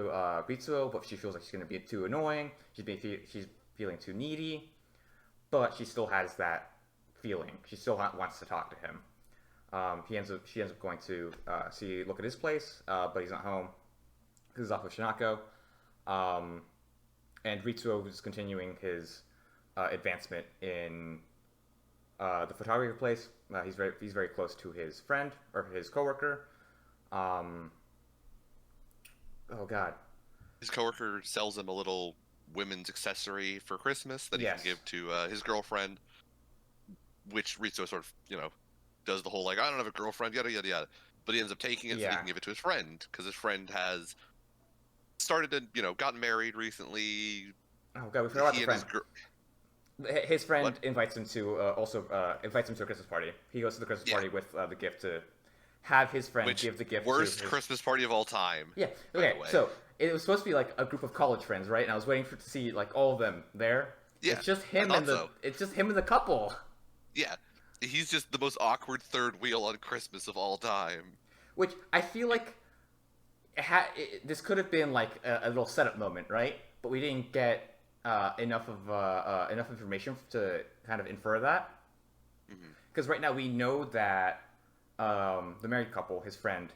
Ritsuo, but she feels like she's going to be too annoying. She's feeling too needy, but she still has that feeling. She still wants to talk to him. She ends up going to look at his place, but he's not home. He's off with Shinako. And Ritsuo is continuing his advancement in the photography place. He's very close to his friend or his coworker. Oh god. His coworker sells him a little women's accessory for Christmas that he Yes. can give to his girlfriend, which Ritsuo sort of, does the whole like, I don't have a girlfriend, yada yada yada. But he ends up taking it so he can give it to his friend, because his friend has started to, gotten married recently. Oh god, we forgot about the friend. His friend What? invites him to also invites him to a Christmas party. He goes to the Christmas Yeah. party with the gift to have his friend Which give the gift to worst his. Christmas party of all time, Yeah. by the Okay. way. So it was supposed to be like a group of college friends, right? And I was waiting to see like all of them there. Yeah, It's just I him thought and the. so. It's just him and the couple. Yeah, he's just the most awkward third wheel on Christmas of all time. Which I feel like this could have been like a little setup moment, right? But we didn't get enough information to kind of infer that. Hmm. Because right now we know that the married couple, his friend,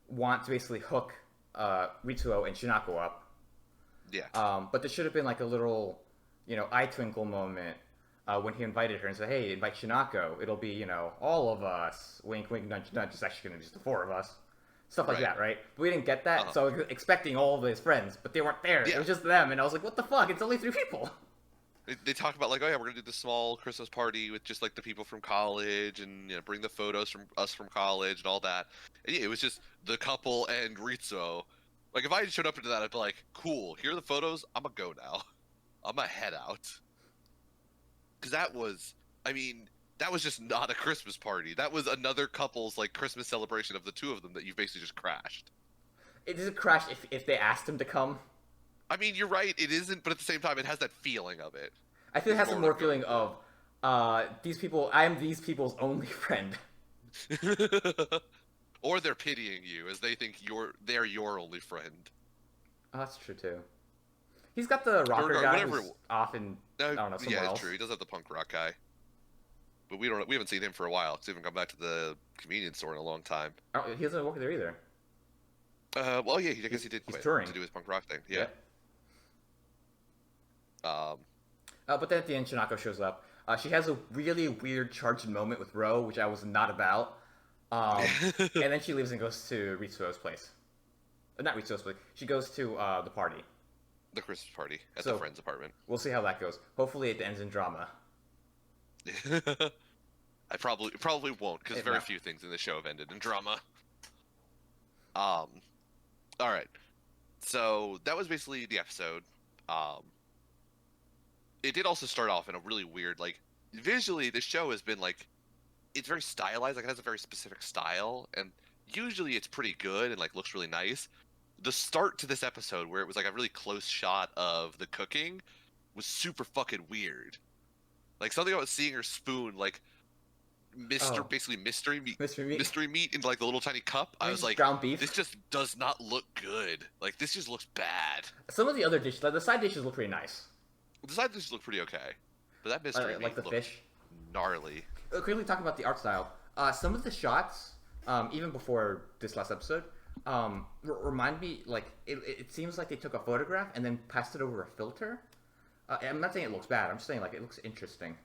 want to basically hook Ritsuo and Shinako up. Yeah, But there should have been like a little, eye twinkle moment when he invited her and said, "Hey, invite Shinako. It'll be, all of us. Wink, wink, nudge, nudge. It's actually going to be just the four of us." Stuff like right. that, right? But we didn't get that, Uh-huh. so I was expecting all of his friends, but they weren't there. It Yeah, was just them, and I was like, "What the fuck? It's only three people." they talk about like, oh yeah, we're gonna do this small Christmas party with just like the people from college, and bring the photos from us from college and all that. And yeah, it was just the couple and Ritsuo. Like if I had showed up into that, I'd be like, cool. Here are the photos. I'm gonna go now. I'm gonna head out. Because that was, I mean, that was just not a Christmas party. That was another couple's like Christmas celebration of the two of them that you've basically just crashed. It doesn't crash if they asked him to come. I mean, you're right, it isn't, but at the same time, it has that feeling of it. I feel it has More some what more I'm going feeling of these people. I am these people's only friend. for. Or they're pitying you as they think they're your only friend. Oh, that's true too. He's got the rocker guy Whatever. who's off in I don't know somewhere Yeah, it's else. true. He does have the punk rock guy, but we haven't seen him for a while. He's even come back to the convenience store in a long time. Oh, he doesn't work there either. Well, yeah, I guess he did He's quit touring. to do his punk rock thing. Yeah. Yep. Um. But then at the end, Shinako shows up. She has a really weird charged moment with Ro, which I was not about. And then she leaves and goes to Ritsuo's place. Not Ritsuo's place. She goes to the party. The Christmas party at So- the friend's apartment. We'll see how that goes. Hopefully, it ends in drama. I probably won't because It very might. few things in the show have ended in drama. All right. So that was basically the episode. It did also start off in a really weird, like, visually, the show has been like, it's very stylized. Like, it has a very specific style, and usually it's pretty good and like looks really nice. The start to this episode, where it was like a really close shot of the cooking, was super fucking weird. Like something about seeing her spoon, like Oh. basically Mystery meat. mystery meat into like the little tiny cup. I Maybe was just like, ground beef. this just does not look good. Like this just looks bad. Some of the other dishes, like the side dishes, look pretty nice. The side dishes look pretty okay, but that mystery meat Like the looked fish. gnarly. Quickly talking about the art style. Some of the shots, even before this last episode, remind me like it seems like they took a photograph and then passed it over a filter. I'm not saying it looks bad. I'm just saying like it looks interesting.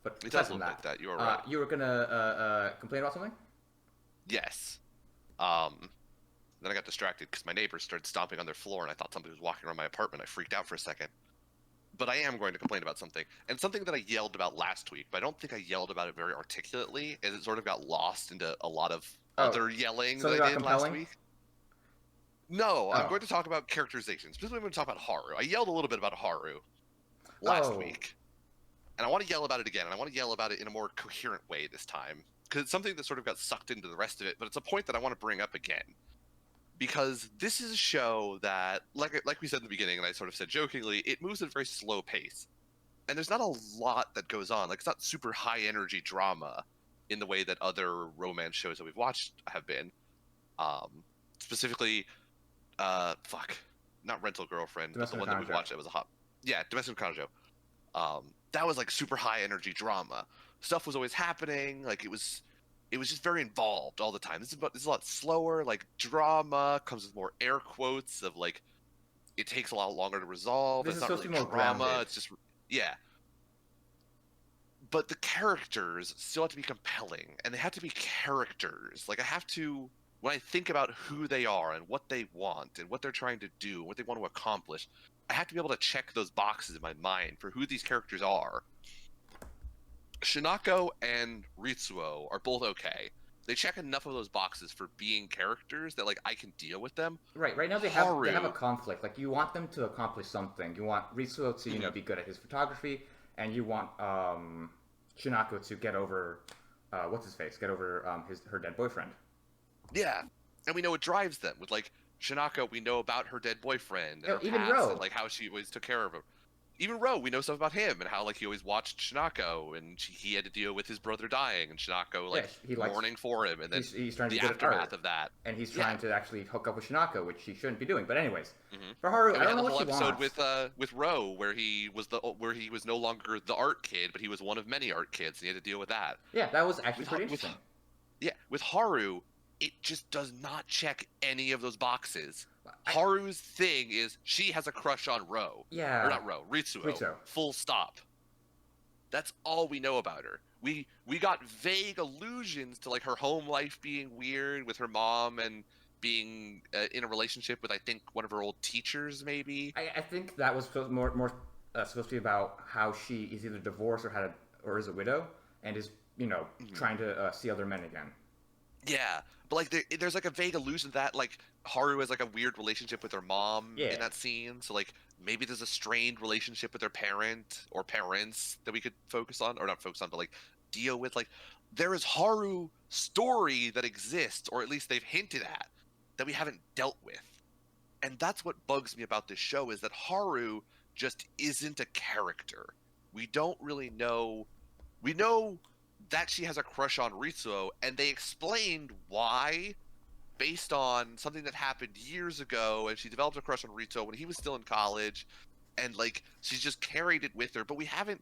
But It aside does from look like that. You are right. You were gonna complain about something? Yes. Then I got distracted because my neighbors started stomping on their floor, and I thought somebody was walking around my apartment. I freaked out for a second. But I am going to complain about something, and something that I yelled about last week, but I don't think I yelled about it very articulately, as it sort of got lost into a lot of other yelling that something I about did last compelling? week. No, I'm Oh. going to talk about characterization. Specifically, I'm going to talk about Haru. I yelled a little bit about Haru last Oh. week, and I want to yell about it again, and I want to yell about it in a more coherent way this time, because it's something that sort of got sucked into the rest of it, but it's a point that I want to bring up again. Because this is a show that, like we said in the beginning, and I sort of said jokingly, it moves at a very slow pace. And there's not a lot that goes on. Like, it's not super high energy drama in the way that other romance shows that we've watched have been. Specifically, not Rental Girlfriend, but the Domestic one that we've Encounter. watched that was Domestic Encounter. That was like super high energy drama. Stuff was always happening. Like, it was just very involved all the time. This is a lot slower. Like, drama comes with more air quotes of like, it takes a lot longer to resolve. This It's is not supposed really to be more drama. grounded. It's just yeah. But the characters still have to be compelling, and they have to be characters. Like, I have to, when I think about who they are and what they want and what they're trying to do and what they want to accomplish, I have to be able to check those boxes in my mind for who these characters are. Shinako and Ritsuo are both okay. They check enough of those boxes for being characters that like I can deal with them. Right now they have a Haru. conflict. Like you want them to accomplish something. You want Ritsuo to be good at his photography, and you want Shinako to get over what's his face, get over her dead boyfriend. Yeah, and we know it drives them with like Shinako. We know about her dead boyfriend and You know, her even past and Ro. like how she always took care of him. Even Ro, we know stuff about him and how like he always watched Shinako and he had to deal with his brother dying and Shinako Yeah, like he likes. mourning for him and then He's trying to the be good at aftermath art, of that. and he's Yeah. trying to actually hook up with Shinako, which he shouldn't be doing. But anyways, Hmm. for Haru, And I we don't had know the what whole she episode wants. with Ro where he was no longer the art kid, but he was one of many art kids and he had to deal with that. Yeah, that was actually With pretty with interesting. Yeah, with Haru, it just does not check any of those boxes. I, Haru's thing is she has a crush on Ro. Or yeah, not Ro, Ritsuo. Ritsu. Full stop. That's all we know about her. We got vague allusions to like her home life being weird with her mom and being in a relationship with I think one of her old teachers maybe. I think that was more supposed to be about how she is either divorced or is a widow and is Mhm. trying to see other men again. Yeah, but like there's like a vague allusion that like Haru has like a weird relationship with her mom Yeah, in that scene. So like maybe there's a strained relationship with her parent or parents that we could focus on, or not focus on, but like deal with. Like there is Haru story that exists, or at least they've hinted at that we haven't dealt with. And that's what bugs me about this show is that Haru just isn't a character. We don't really know. We know that she has a crush on Ritsuo, and they explained why based on something that happened years ago, and she developed a crush on Ritsuo when he was still in college, and like she's just carried it with her, but we haven't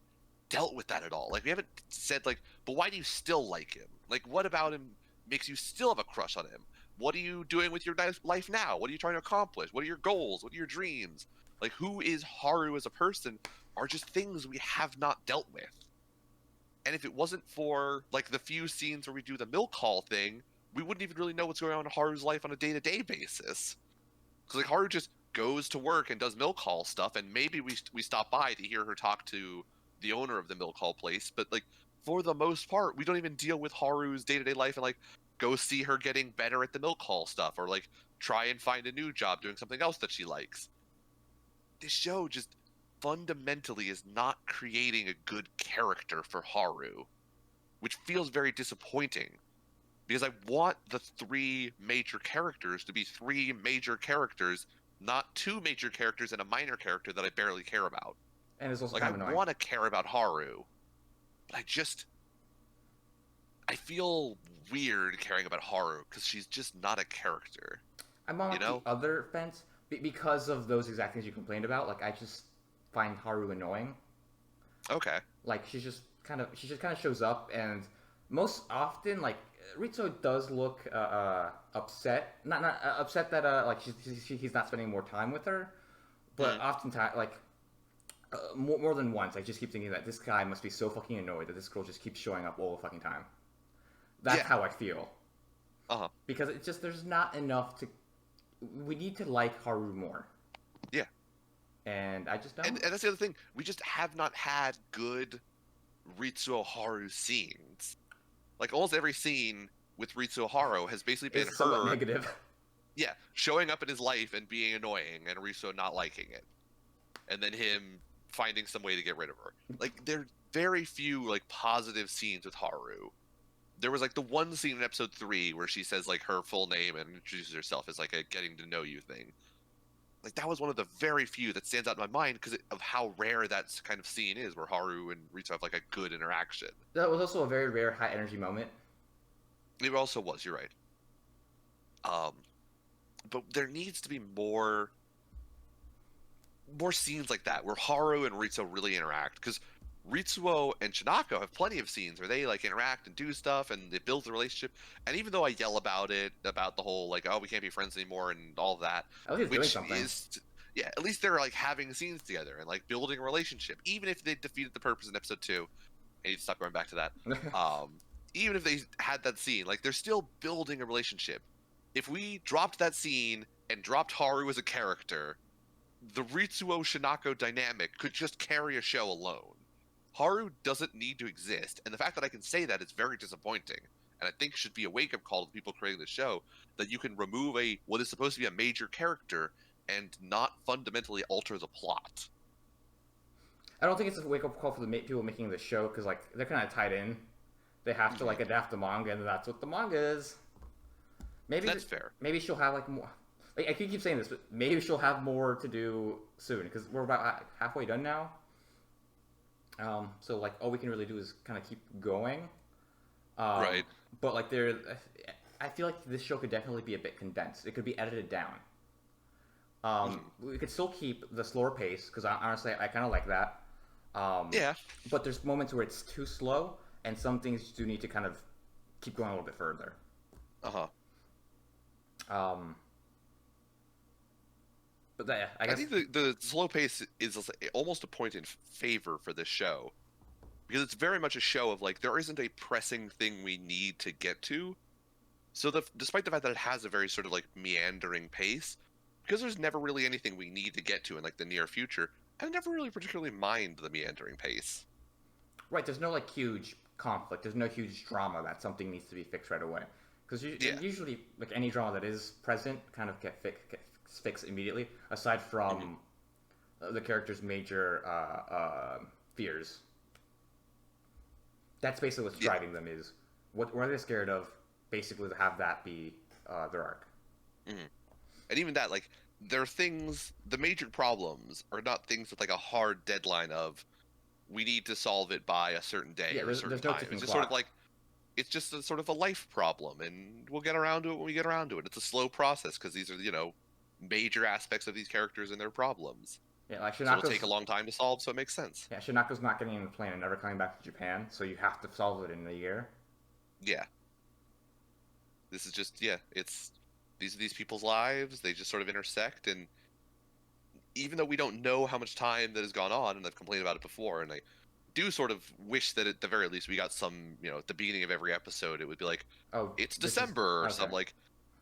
dealt with that at all. Like we haven't said like, but why do you still like him? Like what about him makes you still have a crush on him? What are you doing with your life now? What are you trying to accomplish? What are your goals? What are your dreams? Like who is Haru as a person are just things we have not dealt with. And if it wasn't for like the few scenes where we do the milk hall thing, we wouldn't even really know what's going on in Haru's life on a day-to-day basis. Because like Haru just goes to work and does milk hall stuff, and maybe we stop by to hear her talk to the owner of the milk hall place. But like for the most part, we don't even deal with Haru's day-to-day life and like go see her getting better at the milk hall stuff, or like try and find a new job doing something else that she likes. This show just fundamentally is not creating a good character for Haru, which feels very disappointing because I want the three major characters to be three major characters, not two major characters and a minor character that I barely care about. and it's also Like I kind of annoying. want to care about Haru, but I feel weird caring about Haru because she's just not a character, I'm on you like the know? other fence because of those exact things you complained about. Like I just find Haru annoying. Okay. Like she just kind of shows up, and most often like Ritsu does look upset, not upset that like he's not spending more time with her, but Mm, oftentimes like more than once I just keep thinking that this guy must be so fucking annoyed that this girl just keeps showing up all the fucking time. That's yeah. how I feel Uh-huh. because it's just there's not enough to. We need to like Haru more, Yeah. and I just And don't. and that's the other thing. We just have not had good Ritsuo Haru scenes. Like almost every scene with Ritsuo Haru has basically been It's somewhat her, negative. yeah, showing up in his life and being annoying and Ritsuo not liking it. And then him finding some way to get rid of her. Like there are very few like positive scenes with Haru. There was like the one scene in episode 3 where she says like her full name and introduces herself as like a getting to know you thing. Like that was one of the very few that stands out in my mind because of how rare that kind of scene is where Haru and Ritsuo have like a good interaction. That was also a very rare high energy moment. It also was, you're right. Um, but there needs to be more scenes like that where Haru and Ritsuo really interact because Ritsuo and Shinako have plenty of scenes where they like interact and do stuff and it builds a relationship. And even though I yell about it, about the whole like, oh, we can't be friends anymore and all of that, At least doing which something. is, yeah, at least they're like having scenes together and like building a relationship. Even if they defeated the purpose in episode 2, I need to stop going back to that. Um, Even if they had that scene, like they're still building a relationship. If we dropped that scene and dropped Haru as a character, the Ritsuo Shinako dynamic could just carry a show alone. Haru doesn't need to exist, and the fact that I can say that is very disappointing. And I think should be a wake up call to the people creating the show that you can remove a what is supposed to be a major character and not fundamentally alter the plot. I don't think it's a wake up call for the people making the show because like they're kind of tied in. They have to like adapt the manga, and that's what the manga is. Maybe That's fair. maybe she'll have like more. Like, I keep saying this, but maybe she'll have more to do soon because we're about halfway done now. So like all we can really do is kind of keep going. Right. But like I feel like this show could definitely be a bit condensed. It could be edited down. We could still keep the slower pace because honestly, I kind of like that. Yeah. But there's moments where it's too slow, and some things do need to kind of keep going a little bit further. Uh-huh. Um, but yeah, I guess I think the slow pace is almost a point in favor for this show because it's very much a show of like there isn't a pressing thing we need to get to. So despite the fact that it has a very sort of like meandering pace, because there's never really anything we need to get to in like the near future, I never really particularly mind the meandering pace. right. There's no like huge conflict. There's no huge drama that something needs to be fixed right away. Because Yeah. usually, like any drama that is present, kind of gets fixed immediately. Aside from the character's major fears, that's basically what's Yeah. driving them. Is what are they scared of? Basically, to have that be their arc. hmm And even that, like, there are things. The major problems are not things with like a hard deadline of we need to solve it by a certain day Yeah, or a certain there's no time. ticking It's just sort of clock. like it's just a sort of a life problem, and we'll get around to it when we get around to it. It's a slow process because these are major aspects of these characters and their problems. Yeah, like So it'll take a Shinako's. long time to solve, so it makes sense. Yeah, Shinako's not getting on the plane and never coming back to Japan, so you have to solve it in a year. Yeah, this is just it's these are these people's lives. They just sort of intersect, and even though we don't know how much time that has gone on, and I've complained about it before, and I do sort of wish that at the very least we got some, at the beginning of every episode, it would be like, Oh, it's this is December or okay. some like,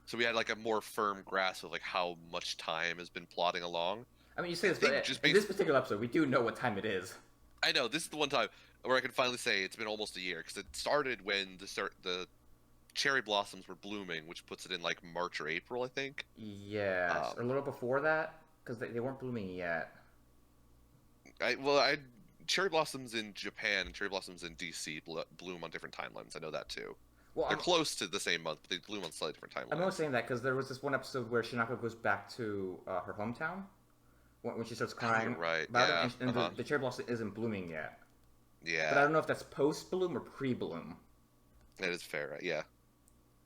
so we had like a more firm grasp of like how much time has been plodding along. I mean, you say I this, but think just in based, this particular episode, we do know what time it is. I know this is the one time where I can finally say it's been almost a year because it started when the cherry blossoms were blooming, which puts it in like March or April, I think. Yes, Um, or a little before that, because they weren't blooming yet. I cherry blossoms in Japan and cherry blossoms in DC bloom on different timelines. I know that too. Well, They're close to the same month, but they bloom on slightly different I'm only timelines. saying that because there was this one episode where Shinako goes back to her hometown when she starts Oh, you're crying right. about it, Yeah. and Uh-huh. the cherry blossom isn't blooming yet. But I Yeah. don't know if that's post bloom or pre bloom. That is fair. Yeah.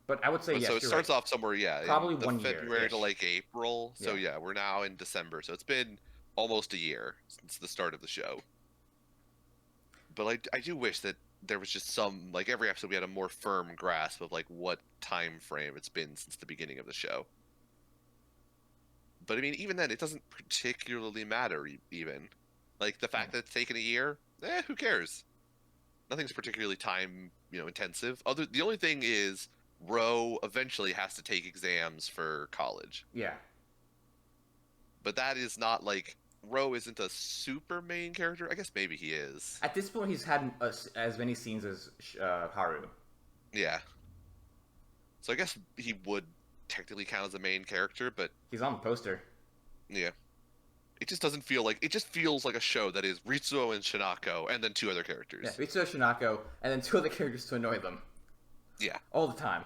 But I would say But so yes, it you're right. starts off somewhere, yeah, Probably in the one year February to ish. like April. So Yeah. yeah, we're now in December. So it's been almost a year since the start of the show. But I do wish that there was just some like every episode we had a more firm grasp of like what time frame it's been since the beginning of the show. But I mean, even then, it doesn't particularly matter. Even like the Yeah. fact that it's taken a year, who cares? Nothing's particularly time, intensive. The only thing is, Ro eventually has to take exams for college, Yeah. but that is not like Ro isn't a super main character. I guess maybe he is. At this point, he's had as many scenes as Haru. Yeah. So I guess he would technically count as a main character, but He's on the poster. yeah. It just doesn't feel like it just feels like a show that is Ritsuo and Shinako and then two other Yeah, characters. Ritsuo Shinako, and then two other characters to annoy them Yeah. all the time.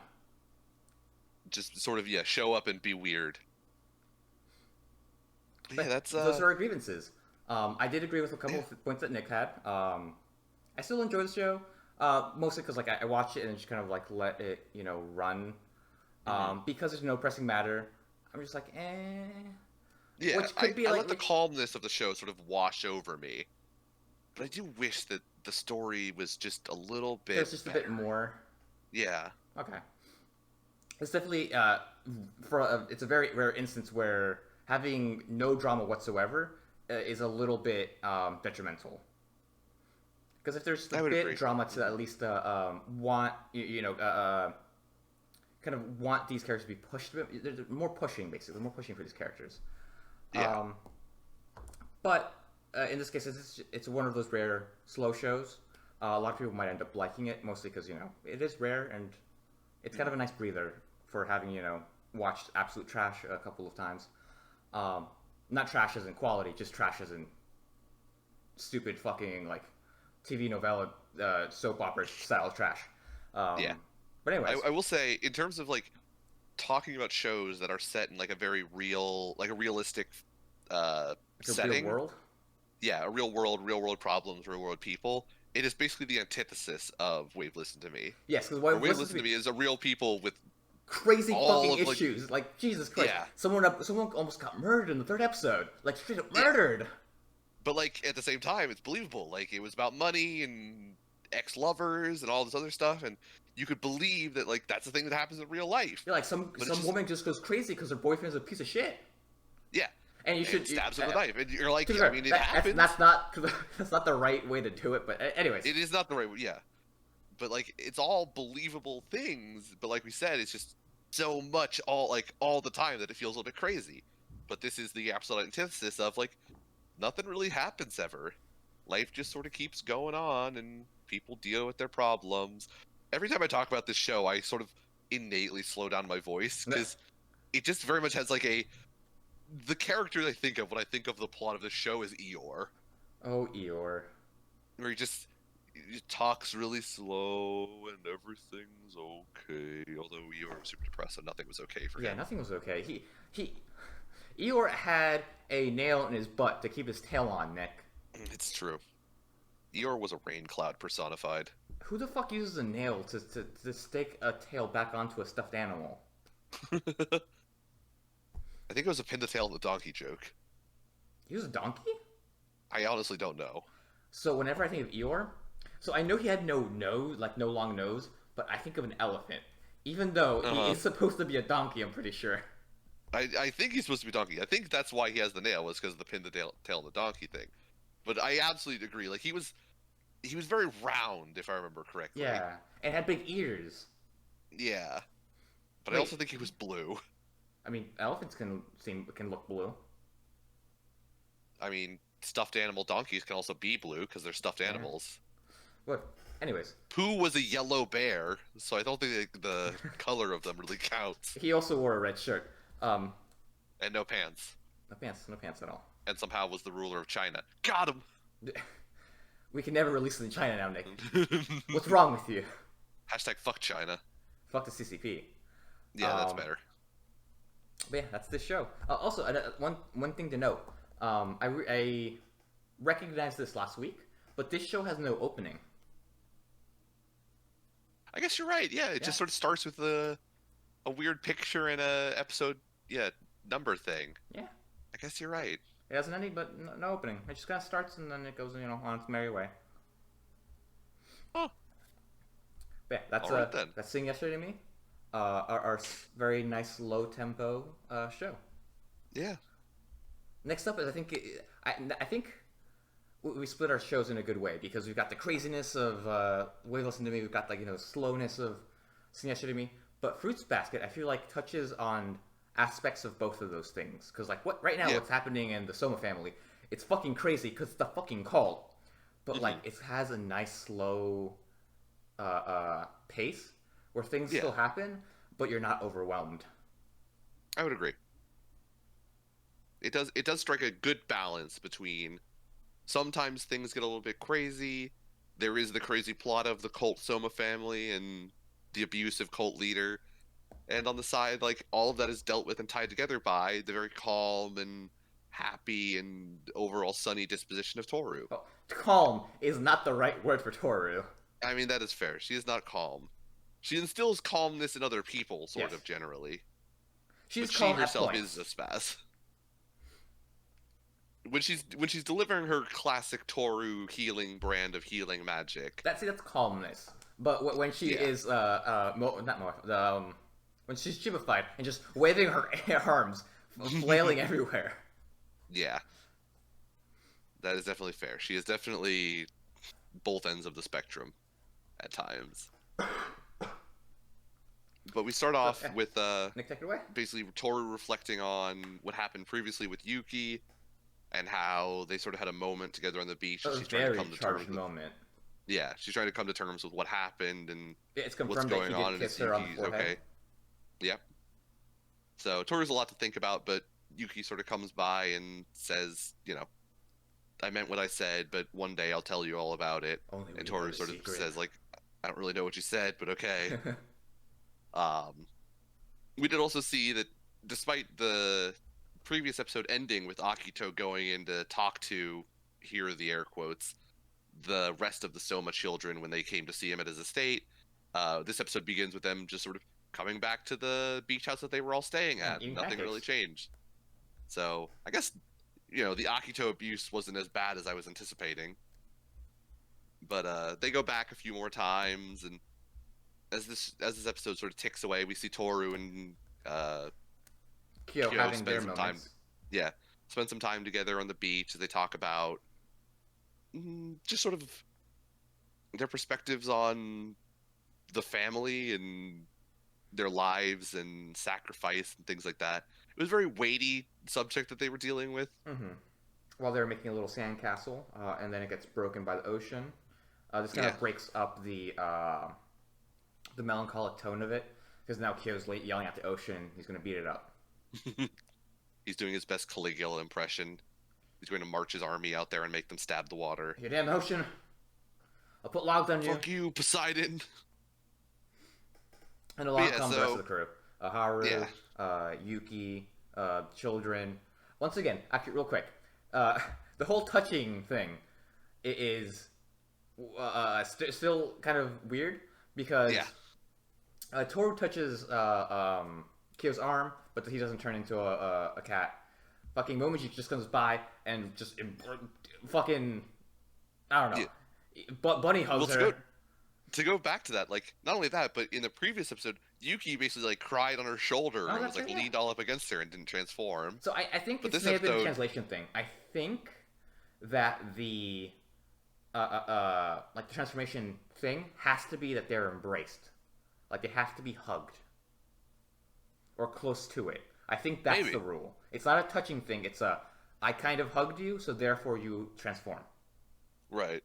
Just sort of show up and be weird. But yeah, But that's those are our grievances. I did agree with a couple of points that Nick had. I still enjoy the show, mostly because like I watch it and just kind of like let it run. Because there's no pressing matter, I'm just like Yeah, which I, could be I like let the calmness of the show sort of wash over me. But I do wish that the story was just a little bit there's just a bit better. more. Yeah. Okay, it's definitely it's a very rare instance where having no drama whatsoever is a little bit detrimental. Because if there's a I would bit agree. drama to at least want kind of want these characters to be pushed a bit, there's more pushing basically, more pushing for these characters. Yeah. Um, but in this case, it's one of those rare slow shows. A lot of people might end up liking it, mostly because it is rare and it's kind of a nice breather for having watched absolute trash a couple of times. Not trash as in quality, just trash as in stupid fucking like TV novella soap opera style trash. Yeah. But anyways, I will say, in terms of like talking about shows that are set in like a very real, like a realistic like a real setting, world. yeah, a real world problems, real world people. It is basically the antithesis of Wave Listen to Me. Yes, because Where what Wave listen to Listen me, to Me is a real people with crazy all fucking of like, issues. Like Jesus Christ, yeah, someone almost got murdered in the third episode. Like straight up yeah. murdered. But like at the same time, it's believable. Like it was about money and ex-lovers and all this other stuff, and you could believe that like that's the thing that happens in real life. Yeah, like But it's some just woman just goes crazy because her boyfriend's a piece of shit, yeah, and you and should. stabs her with a knife, and you're To like, be I fair, mean, it happens. that's not that's not the right way to do it. But anyways, It is not the right way, yeah. But like it's all believable things. But like we said, it's just so much all the time that it feels a little bit crazy. But this is the absolute antithesis of like nothing really happens ever. Life just sort of keeps going on, and people deal with their problems. Every time I talk about this show, I sort of innately slow down my voice because it just very much has like the character I think of when I think of the plot of the show is Eeyore, oh Eeyore. where he talks really slow and everything's okay. Although Eeyore was super depressed, so nothing was okay for Yeah, him. nothing was okay. He Eeyore had a nail in his butt to keep his tail on, Nick. It's true. Eeyore was a rain cloud personified. Who the fuck uses a nail to stick a tail back onto a stuffed animal? I think it was a pin the tail on the donkey joke. He was a donkey? I honestly don't know. So whenever I think of Eeyore, so I know he had no nose, like no long nose, but I think of an elephant. Even though he Uh-huh. is supposed to be a donkey, I'm pretty sure. I think he's supposed to be donkey. I think that's why he has the nail, was because of the pin the tail on the donkey thing. But I absolutely agree. Like he was very round, if I remember correctly. Yeah, and had big ears. Yeah. But I Wait, also think he was blue. I mean, elephants can look blue. I mean, stuffed animal donkeys can also be blue because they're stuffed Yeah. animals. What? Anyways, Pooh was a yellow bear, so I don't think the color of them really counts. he also wore a red shirt. And no pants. No pants at all. And somehow was the ruler of China. Got him! We can never release it in China now, Nick. What's wrong with you? Hashtag fuck China. Fuck the CCP. Yeah, that's better. But yeah, that's this show. Also, one thing to note. I recognized this last week, but this show has no opening. I guess you're right. Yeah, it just sort of starts with a weird picture and a episode, number thing. Yeah. I guess you're right. It has an ending, but no opening. It just kind of starts and then it goes, on its merry way. Oh, But yeah, that's All right, then. that's Sing Yesterday to Me. Our very nice low tempo show. yeah. Next up is I think we split our shows in a good way because we've got the craziness of Wave Listen to Me. We've got slowness of Sing Yesterday to Me. But Fruits Basket, I feel like touches on aspects of both of those things. Because right now, Yeah. what's happening in the Soma family, it's fucking crazy because it's the fucking cult. But it has a nice slow pace where things Yeah. still happen, but you're not overwhelmed. I would agree. It does strike a good balance between sometimes things get a little bit crazy. There is the crazy plot of the cult Soma family and the abusive cult leader. And on the side, like all of that is dealt with and tied together by the very calm and happy and overall sunny disposition of Toru. Oh, calm is not the right word for Toru. I mean, that is fair. She is not calm. She instills calmness in other people, sort Yes. of generally. She's But she calm at herself points. is a spaz. When she's delivering her classic Toru healing brand of healing magic. That's calmness. But when she Yeah. is when she's stupefied and just waving her arms, flailing everywhere. Yeah. That is definitely fair. She is definitely both ends of the spectrum at times. But we start off with Nick, take it away. basically Toru reflecting on what happened previously with Yuki and how they sort of had a moment together on the beach. That And was she's a trying to very come to terms charged with, moment. yeah, she's trying to come to terms with what happened and It's what's confirmed that going he on did and kiss if her on the Yuki's forehead. okay. Yep. So Toru's a lot to think about, but Yuki sort of comes by and says, I meant what I said, but one day I'll tell you all about it. Only And we know Toru the sort of secret. says like, I don't really know what you said, but okay. Um, we did also see that despite the previous episode ending with Akito going in to talk to, here are the air quotes, the rest of the Soma children when they came to see him at his estate, this episode begins with them just sort of coming back to the beach house that they were all staying Yeah, at, and eating nothing really pancakes. changed. So I guess the Akito abuse wasn't as bad as I was anticipating. But they go back a few more times, and as this episode sort of ticks away, we see Toru and uh, Kyo Kyo having spend their some time, moments. yeah, spend some time together on the beach as they talk about just sort of their perspectives on the family and their lives and sacrifice and things like that. It was a very weighty subject that they were dealing with. Mm-hmm. While they're making a little sandcastle, and then it gets broken by the ocean. This kind Yeah, of breaks up the melancholic tone of it, because now Kyo's late yelling at the ocean. He's going to beat it up. he's doing his best Caligula impression. He's going to march his army out there and make them stab the water. You damn ocean! I'll put logs on you. Fuck you, Poseidon. And But along yeah, comes the rest of so the crew. Haru, yeah, Yuki, children. Once again, actually, real quick, the whole touching thing is still kind of weird because yeah, Toru touches Kyo's arm, but he doesn't turn into a cat. Fucking Momiji just comes by and just fucking I don't know. yeah. But Bunny Well, hugs to go her. to go back to that, like not only that, but in the previous episode, Yuki basically like cried on her shoulder Oh, and was that's like right. Yeah. leaned all up against her and didn't transform. So I think But this this may have been a episode, translation thing. I think that the like the transformation thing has to be that they're embraced, like they have to be hugged or close to it. I think that's maybe the rule. It's not a touching thing. It's a I kind of hugged you, so therefore you transform. right.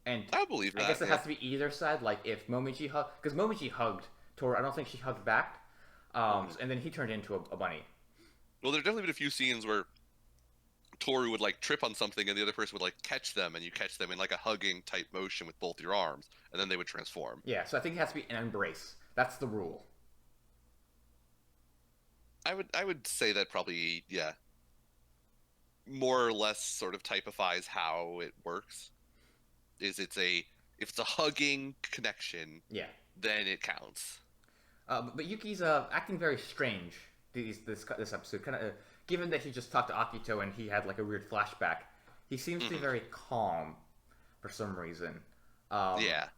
And I believe I guess that. it Yeah. has to be either side. Like if Momiji hugged, because Momiji hugged Toru, I don't think she hugged back. Mhm. And then he turned into a bunny. Well, there definitely been a few scenes where Toru would like trip on something and the other person would like catch them, and you catch them in like a hugging type motion with both your arms, and then they would transform. Yeah, so I think it has to be an embrace. That's the rule. I would say that probably, yeah, more or less sort of typifies how it works. Is if it's a hugging connection, Yeah. then it counts. But Yuki's acting very strange this episode. Kind of, given that he just talked to Akito and he had like a weird flashback, he seems to be Hmm. very calm for some reason. Um, Yeah,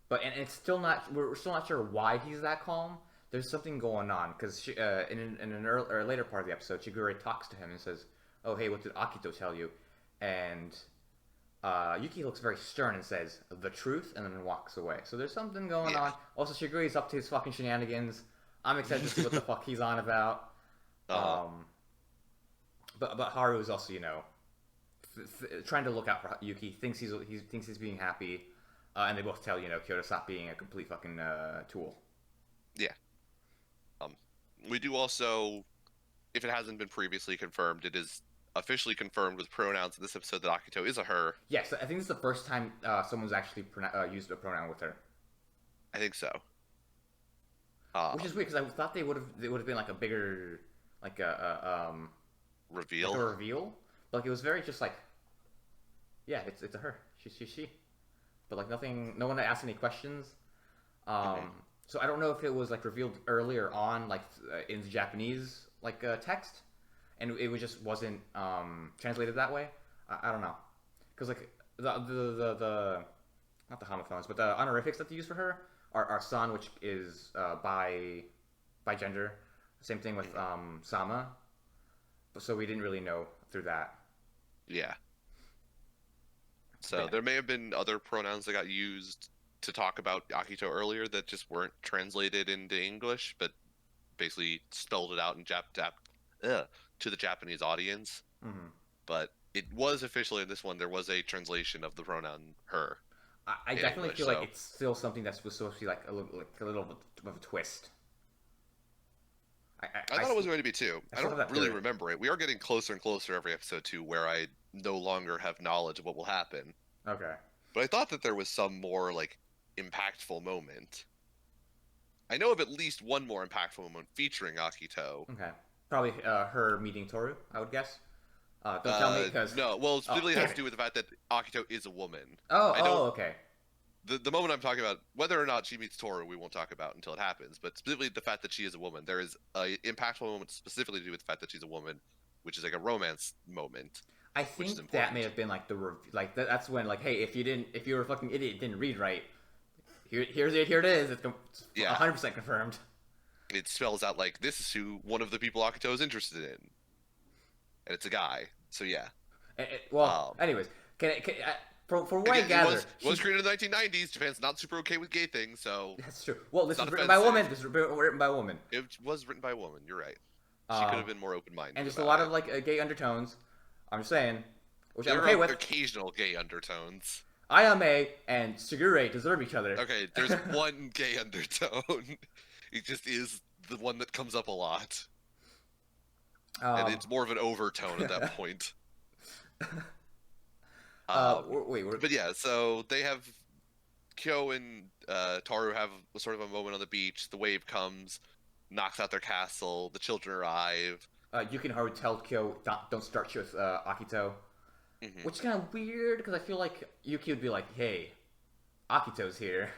but and it's still not we're still not sure why he's that calm. There's something going on because in an early, or later part of the episode, Shigure talks to him and says, "Oh hey, what did Akito tell you?" And Yuki looks very stern and says, "The truth," and then walks away. So there's something going yeah. on. Also, Shigure's up to his fucking shenanigans. I'm excited to see what the fuck he's on about. uh, Um, but Haru is also, trying to look out for Yuki. He thinks he's being happy, and they both tell Kyo to stop being a complete fucking tool. yeah. Um, we do also, if it hasn't been previously confirmed, it is officially confirmed with pronouns in this episode that Akito is a her. Yes, I think this is the first time someone's actually used a pronoun with her, I think so. which is Um, weird because I thought they would have been like a bigger like like reveal. a reveal. But like it was very just like, yeah, it's a her. She. But like nothing, no one asked any questions. Hmm. So I don't know if it was like revealed earlier on, like in Japanese like text, and just wasn't translated that way. I don't know, because like the not the homophones, but the honorifics that they use for her are san, which is by gender. Same thing with Hmm. sama. So we didn't really know through that. Yeah. But So yeah. there may have been other pronouns that got used to talk about Akito earlier that just weren't translated into English, but basically spelled it out in to the Japanese audience. Mhm. But it was officially in this one. There was a translation of the pronoun her I in definitely English. feel like So it's still something that's supposed to be like a little of a twist. I thought it was going to be two. I I still don't have that really theory. remember it. We are getting closer and closer every episode to where I no longer have knowledge of what will happen. Okay. But I thought that there was some more like impactful moment. I know of at least one more impactful moment featuring Akito. Okay. Probably her meeting Toru, I would guess. Don't tell me because. No, well, Oh, specifically it damn has to it. do with the fact that Akito is a woman. Oh, I don't. oh, okay. The moment I'm talking about, whether or not she meets Toru, we won't talk about until it happens. But specifically the fact that she is a woman, there is a impactful moment specifically to do with the fact that she's a woman, which is like a romance moment, I which is think that may important. have been like that's when like, hey, if you were a fucking idiot, didn't read right, here it is. It's Yeah, 100% confirmed. it spells out like this is who one of the people Akito is interested in, and it's a guy. So yeah. Well, Um, anyways, for what I Again, gather, it was created in the 1990s. Japan's not super okay with gay things, so that's true. Well, this it's was not written by a woman. offensive. This was written by a woman. It was written by a woman. You're right. She could Um, have been more open-minded and just a about lot it. of like gay undertones. I'm just saying, which I'm There okay are with. occasional gay undertones. Ayame and Sugure deserve each other. Okay, there's one gay undertone. It just is the one that comes up a lot, and Um, it's more of an overtone at that point. wait, But yeah, so they have Kyo and Toru have sort of a moment on the beach. The wave comes, knocks out their castle. The children arrive. you can hardly tell Kyo don't start shit with Akito, Hmm. which is kind of weird because I feel like Yuki would be like, "Hey, Akito's here.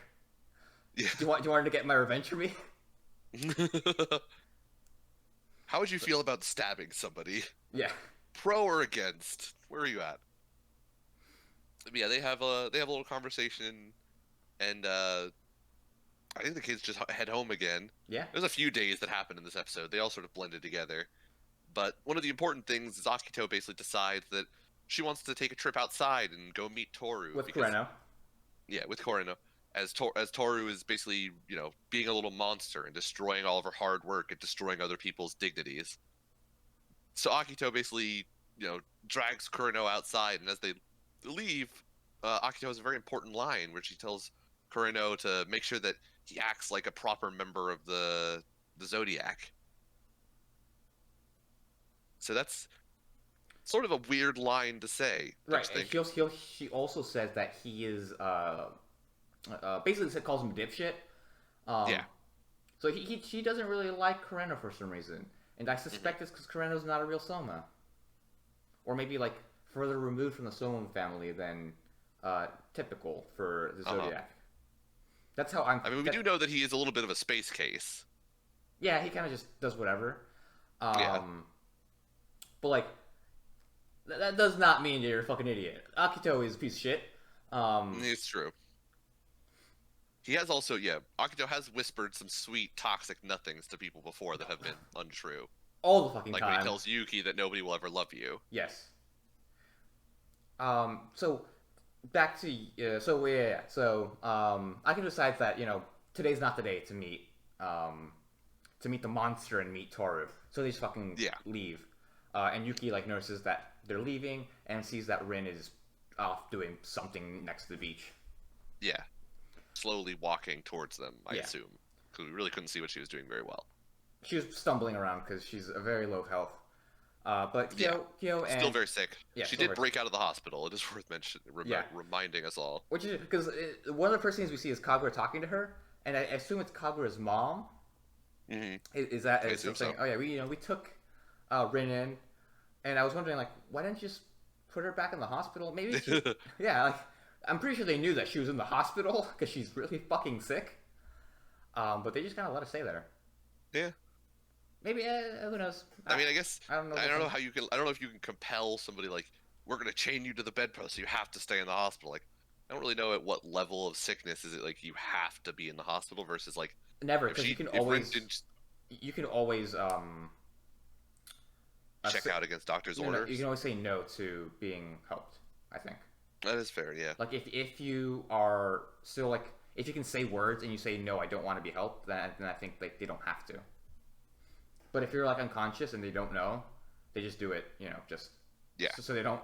Yeah. Do you want her to get my revenge for me?" How would you feel about stabbing somebody? Yeah. Pro or against? Where are you at? But yeah, they have a little conversation, and I think the kids just head home again. Yeah. There's a few days that happen in this episode. They all sort of blended together. But one of the important things is Akito basically decides that she wants to take a trip outside and go meet Toru With because Kureno. yeah, with Korino, as Toru is basically being a little monster and destroying all of her hard work and destroying other people's dignities. So Akito basically drags Kurino outside, and as they leave, Akito has a very important line where she tells Kurino to make sure that he acts like a proper member of the Zodiac. So that's sort of a weird line to say, don't Right. you And think? she also says that he is basically calls him dipshit. Um, Yeah. so she doesn't really like Kureno for some reason, and I Hmm. suspect it's because Kureno's not a real Soma, or maybe like further removed from the Soma family than typical for the Uh-huh. Zodiac. That's how I'm. I mean, we do know that he is a little bit of a space case. Yeah, he kind of just does whatever. Yeah. But like, that does not mean you're a fucking idiot. Akito is a piece of shit. It's true. He has also, yeah, Akito has whispered some sweet, toxic nothings to people before that have been untrue. All the fucking Like when time. he tells Yuki that nobody will ever love you. Yes. So back to so yeah. So I can decide that today's not the day to meet the monster and meet Toru. So they just fucking Yeah. leave. And Yuki like notices that they're leaving and sees that Rin is off doing something next to the beach. Yeah. Slowly walking towards them, I Yeah. assume. Because we really couldn't see what she was doing very well. She was stumbling around because she's a very low health. But Yeah. Kyo and Still very sick. Yeah, She still did very break out of the hospital. It is worth mentioning, Yeah. reminding us all. which is because one of the first things we see is Kagura talking to her, and I assume it's Kagura's mom. Hmm. Is that I is assume something? so. Oh yeah, we took Rin in, and I was wondering like, why didn't you just put her back in the hospital? Maybe yeah, like I'm pretty sure they knew that she was in the hospital because she's really fucking sick. But they just kind of let her stay there. Yeah. Maybe who knows? I mean, I guess I don't know. I don't know how you can. I don't know if you can compel somebody like we're gonna chain you to the bedpost, so you have to stay in the hospital. Like, I don't really know at what level of sickness is it like you have to be in the hospital versus like Never, if because she you can if Rin always didn't you can always check out against doctor's no, orders. you can always say no to being helped. I think. That is fair, yeah. Like if you are still like if you can say words and you say no, I don't want to be helped, then I think like they don't have to. But if you're like unconscious and they don't know, they just do it, just Yeah. so they don't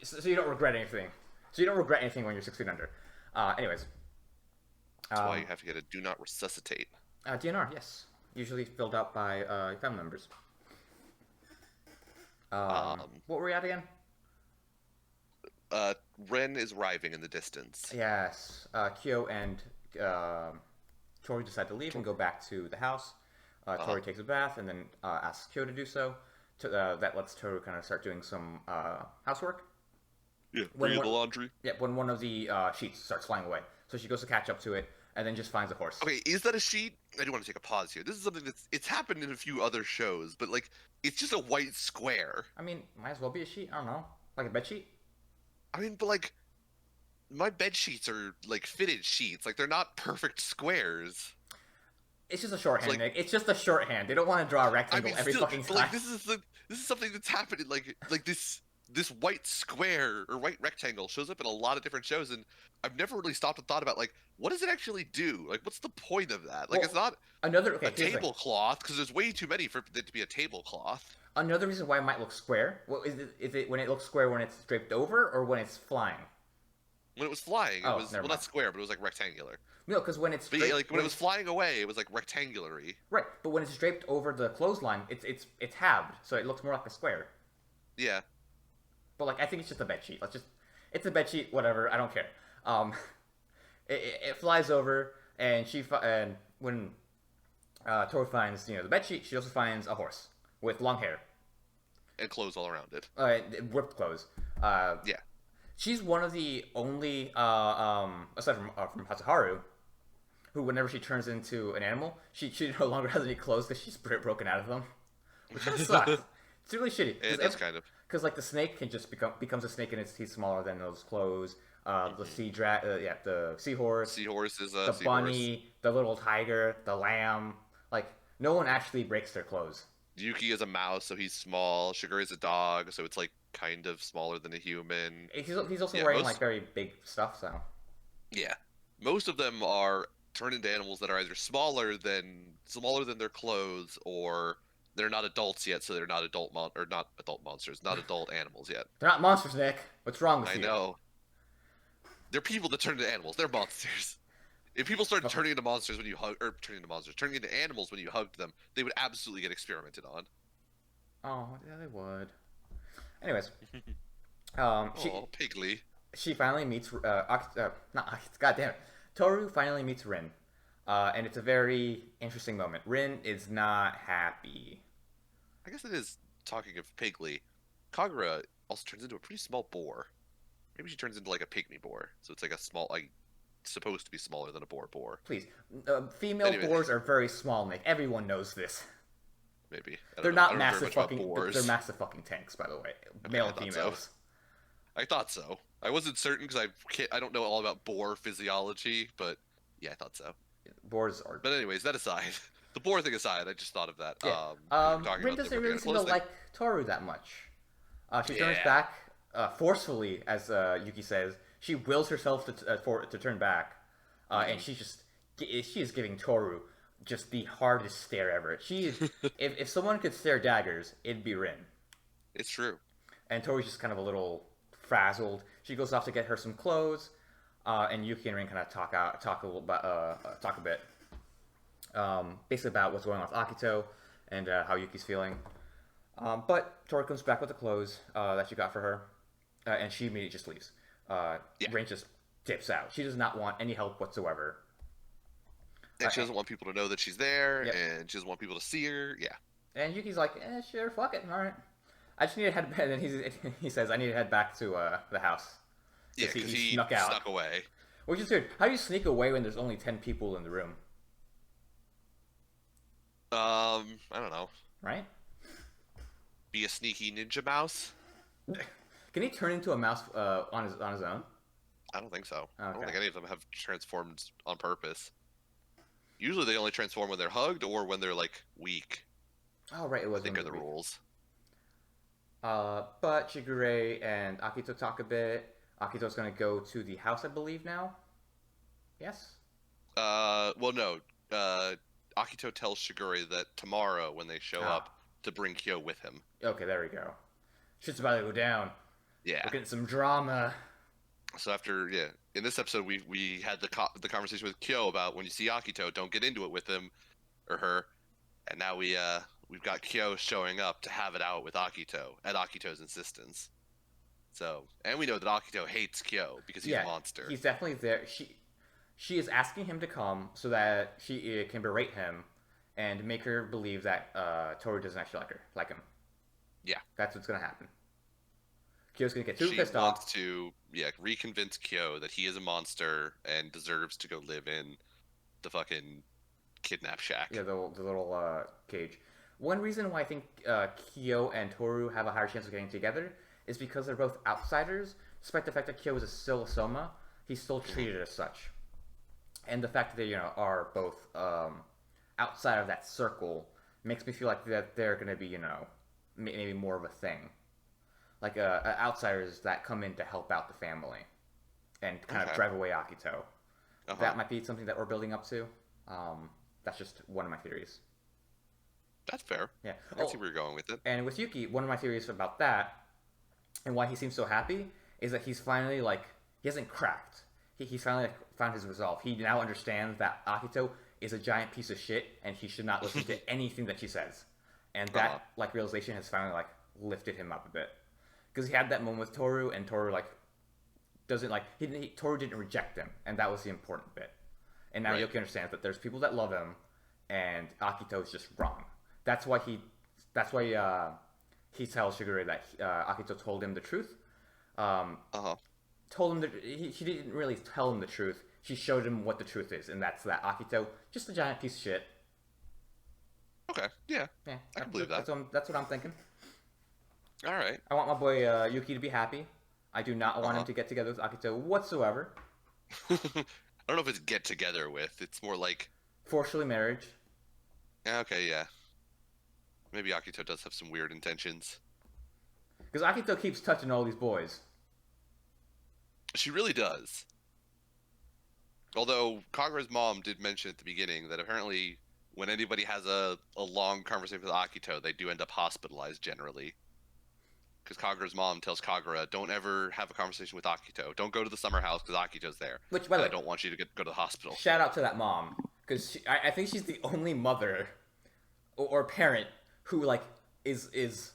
so you don't regret anything. So you don't regret anything when you're 6 feet under. Anyways, That's why you have to get a do not resuscitate. DNR, yes. Usually filled out by family members. Um, What were we at again? uh, Ren is arriving in the distance. Yes, Kyo and uh, Tori decide to leave and go back to the house. Uh, Tori takes a bath and then asks Kyo to do so. That lets Toru kind of start doing some housework. yeah, When bring in one, the laundry. yeah, when one of the sheets starts flying away, so she goes to catch up to it and then just finds a horse. Okay, is that a sheet? I do want to take a pause here. This is something it's happened in a few other shows, but like it's just a white square. I mean, might as well be a sheet. I don't know, like a bed sheet. I mean, but like my bed sheets are like fitted sheets. Like they're not perfect squares. It's just a It's shorthand, like Nick. It's just a shorthand. They don't want to draw a I rectangle mean, every still, fucking but time. like this is something that's happened in like this white square or white rectangle shows up in a lot of different shows, and I've never really stopped and thought about like what does it actually do? Like what's the point of that? Like it's Well, not another a okay. Here's the thing. tablecloth because there's way too many for it to be a tablecloth. Another reason why it might look square. Well, is it when it looks square when it's draped over or when it's flying? When it was flying, it Oh, was never well mind. not square, but it was like rectangular. No, because when it's But yeah, draped, like when it was flying away, it was like rectangulary. right, but when it's draped over the clothesline, it's tabbed, so it looks more like a square. Yeah, But like, I think it's just a bed sheet. It's a bed sheet, whatever. I don't care. Um, it flies over, and and when Tor finds the bed sheet, she also finds a horse with long hair, and clothes all around it. ripped clothes. Uh, Yeah, she's one of the only, aside from Hatsuharu, who whenever she turns into an animal, she no longer has any clothes because she's broken out of them, which kind of sucks. It's really shitty. it does kind of. Because like the snake can just becomes a snake and its teeth smaller than those clothes. The seahorse, Seahorse is the a seahorse. bunny, the little tiger, the lamb. Like no one actually breaks their clothes. Yuki is a mouse, so he's small. Sugar is a dog, so it's like kind of smaller than a human. He's also Yeah, wearing like very big stuff. So yeah, most of them are turned into animals that are either smaller than their clothes, or they're not adults yet, so they're not or not adult monsters, not adult animals yet. they're not monsters, Nick. What's wrong with I you? know. They're people that turn into animals. They're monsters. If people started Okay. turning into monsters when you hug, or turning into animals when you hugged them, they would absolutely get experimented on. Oh, yeah, they would. Anyways, Oh, Piggly. she finally meets not Akito, God damn it. Toru finally meets Rin. And it's a very interesting moment. Rin is not happy. I guess it is. Talking of Piggly, Kagura also turns into a pretty small boar. Maybe she turns into like a pygmy boar, so it's like a small, like supposed to be smaller than a boar. Please. Female Anyway. boars are very small, Nick. Everyone knows this. Maybe I They're don't know. I not don't know very massive much about fucking. boars. They're massive fucking tanks, by the way. Okay, Male I and thought females. I thought so. I wasn't certain because I don't know all about boar physiology, but yeah, I thought so. Boars are. But anyways, that aside, the boar thing aside, I just thought of that. Yeah. We were talking Rin about doesn't the really seem to clothes thing. like Toru that much. She turns Yeah. back forcefully, as Yuki says. She wills herself to turn back, and she is giving Toru just the hardest stare ever. She is if someone could stare daggers, it'd be Rin. It's true. And Toru's just kind of a little frazzled. She goes off to get her some clothes, and Yuki and Rin kind of talk a bit, basically about what's going on with Akito and how Yuki's feeling. But Toru comes back with the clothes that she got for her, and she immediately just leaves. Yeah. Rin just dips out. She does not want any help whatsoever. And she doesn't want people to know that she's there, Yep. and she doesn't want people to see her. Yeah. And Yuki's like, sure, fuck it, all right. I just need to head. And he says, I need to head back to the house. Yeah, because he snuck out. snuck away. Which is weird. How do you sneak away when there's only 10 people in the room? I don't know. Right? Be a sneaky ninja mouse? Can he turn into a mouse on his own? I don't think so. I don't Okay. think any of them have transformed on purpose. Usually they only transform when they're hugged or when they're like weak. Oh, right, it I was think in are the movie. rules. But Shigure and Akito talk a bit. Akito's gonna go to the house, I believe, now. Yes? Well, no. Akito tells Shigure that tomorrow when they show Ah. up to bring Kyo with him. Okay, there we go. Shit's about to go down. Yeah. We're getting some drama. So after in this episode we had the conversation with Kyo about when you see Akito, don't get into it with him or her. And now we've got Kyo showing up to have it out with Akito at Akito's insistence. So, and we know that Akito hates Kyo because he's a Yeah, monster. he's definitely there. She is asking him to come so that she can berate him and make her believe that Toru doesn't actually like him. Yeah, That's what's gonna happen. Kyo's gonna get super she pissed off. wants to reconvince Kyo that he is a monster and deserves to go live in the fucking kidnap Yeah, shack. the little cage. One reason why I think Kyo and Toru have a higher chance of getting together is because they're both outsiders. Despite the fact that Kyo is still a Soma, he's still Hmm. treated as such. And the fact that they are both outside of that circle makes me feel like that they're going to be maybe more of a thing, like outsiders that come in to help out the family and kind of Okay. drive away Akito. Uh-huh. That might be something that we're building up to. That's just one of my theories. That's fair. Yeah. I can see Oh, where you're going with it. and with Yuki, one of my theories about that and why he seems so happy is that he's finally like he hasn't cracked. He's finally like, found his resolve. He now understands that Akito is a giant piece of shit and he should not listen to anything that she says. And Uh-huh. that like realization has finally like lifted him up a bit because he had that moment with Toru and Toru like doesn't like Toru didn't reject him and that was the important bit. And now Right. Yuki understands that there's people that love him and Akito is just wrong. That's why he tells Shigure that Akito told him the truth. Um, Uh-huh. told him that she didn't really tell him the truth. She showed him what the truth is, and that's that Akito just a giant piece of shit. Okay. Yeah. Yeah, I can believe that. that's what I'm thinking. All right. I want my boy Yuki to be happy. I do not want him Uh-huh. to get together with Akito whatsoever. I don't know if it's get together with. It's more like, Forcefully marriage, yeah, okay, yeah. Maybe Akito does have some weird intentions. because Akito keeps touching all these boys. She really does. Although Kagura's mom did mention at the beginning that apparently when anybody has a long conversation with Akito, they do end up hospitalized generally. Because Kagura's mom tells Kagura, don't ever have a conversation with Akito. Don't go to the summer house because Akito's there. Which, by the And I way, don't want you to go to the hospital. shout out to that mom because I think she's the only mother or parent who like is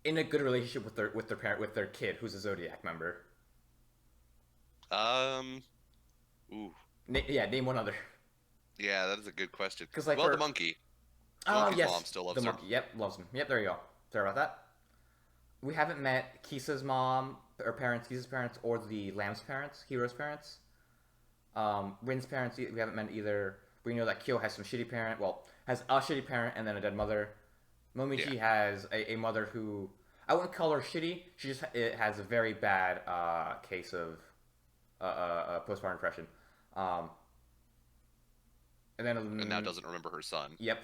in a good relationship with their parent with their kid who's a Zodiac member. Um, ooh. Yeah, name one other. Yeah, that is a good question. Because like Well, the her, monkey. The oh monkey's yes, mom still the loves her. monkey. Yep, loves him. Yep, there you go. Sorry about that. We haven't met Kisa's mom or parents, Kisa's parents, or the Lamb's parents, Hero's parents. Rin's parents we haven't met either. We know that Kyo has some shitty parent. Well, has a shitty parent and then a dead mother. Yeah. Momichi has a mother who I wouldn't call her shitty. She just has a very bad case of postpartum depression. Um, and then And now doesn't remember her son. yep,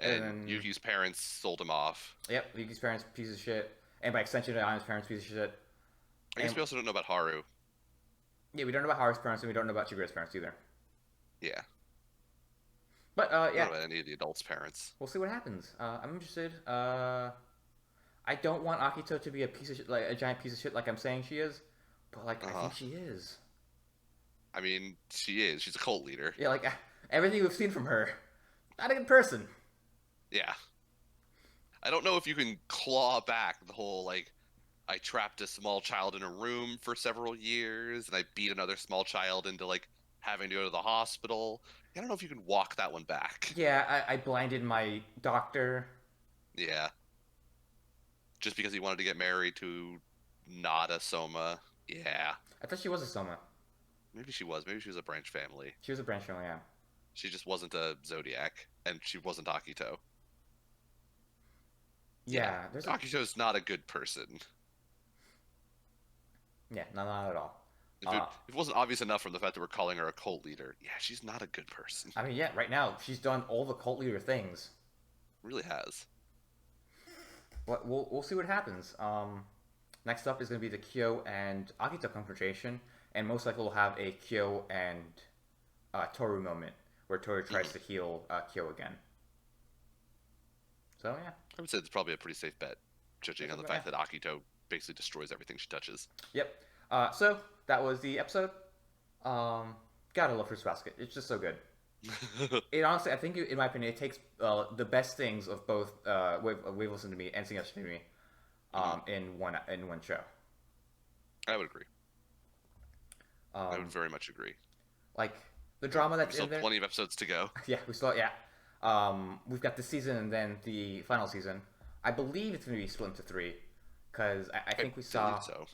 and And then Yuki's parents sold him off. yep, Yuki's parents piece of shit, and by extension, Ayano's parents piece of shit. I guess And we also don't know about Haru. yeah, we don't know about Haru's parents, and we don't know about Chigure's parents either. Yeah. But I yeah, don't know about any of the adults' parents. we'll see what happens. I'm interested. I don't want Akito to be a piece of shit, like a giant piece of shit, like I'm saying she is, but like I Uh-huh. think she is. I mean, she is. She's a cult leader. Yeah, like everything we've seen from her, not a good person. Yeah. I don't know if you can claw back the whole, like, I trapped a small child in a room for several years and I beat another small child into, like, having to go to the hospital. I don't know if you can walk that one back. Yeah, I blinded my doctor. Yeah. Just because he wanted to get married to not a Soma. Yeah. I thought she was a Soma. Maybe she was. Maybe she was a branch family. She was a branch family, yeah. She just wasn't a Zodiac, and she wasn't Akito. Yeah, Yeah, there's a Akito's not a good person. yeah, not at all. If it wasn't obvious enough from the fact that we're calling her a cult leader, yeah, she's not a good person. I mean, yeah, right now she's done all the cult leader things. Really has. But we'll see what happens. Next up is going to be the Kyo and Akito confrontation, and most likely we'll have a Kyo and Toru moment where Toru tries Mhm. to heal Kyo again. So yeah, I would say it's probably a pretty safe bet, judging on the yeah. fact that Akito basically destroys everything she touches. Yep. So that was the episode. Gotta love Fruits Basket. It's just so good. It honestly, I think, in my opinion, it takes the best things of both Wave Listen to Me and Sing Yesterday to Me Mhm. in one show. I would agree. I would Um, very much agree. like the And drama we that's still in have there. plenty of episodes to go. Yeah, we saw. Yeah, we've got this season and then the final season. I believe it's going to be split into three, because I I think believe so.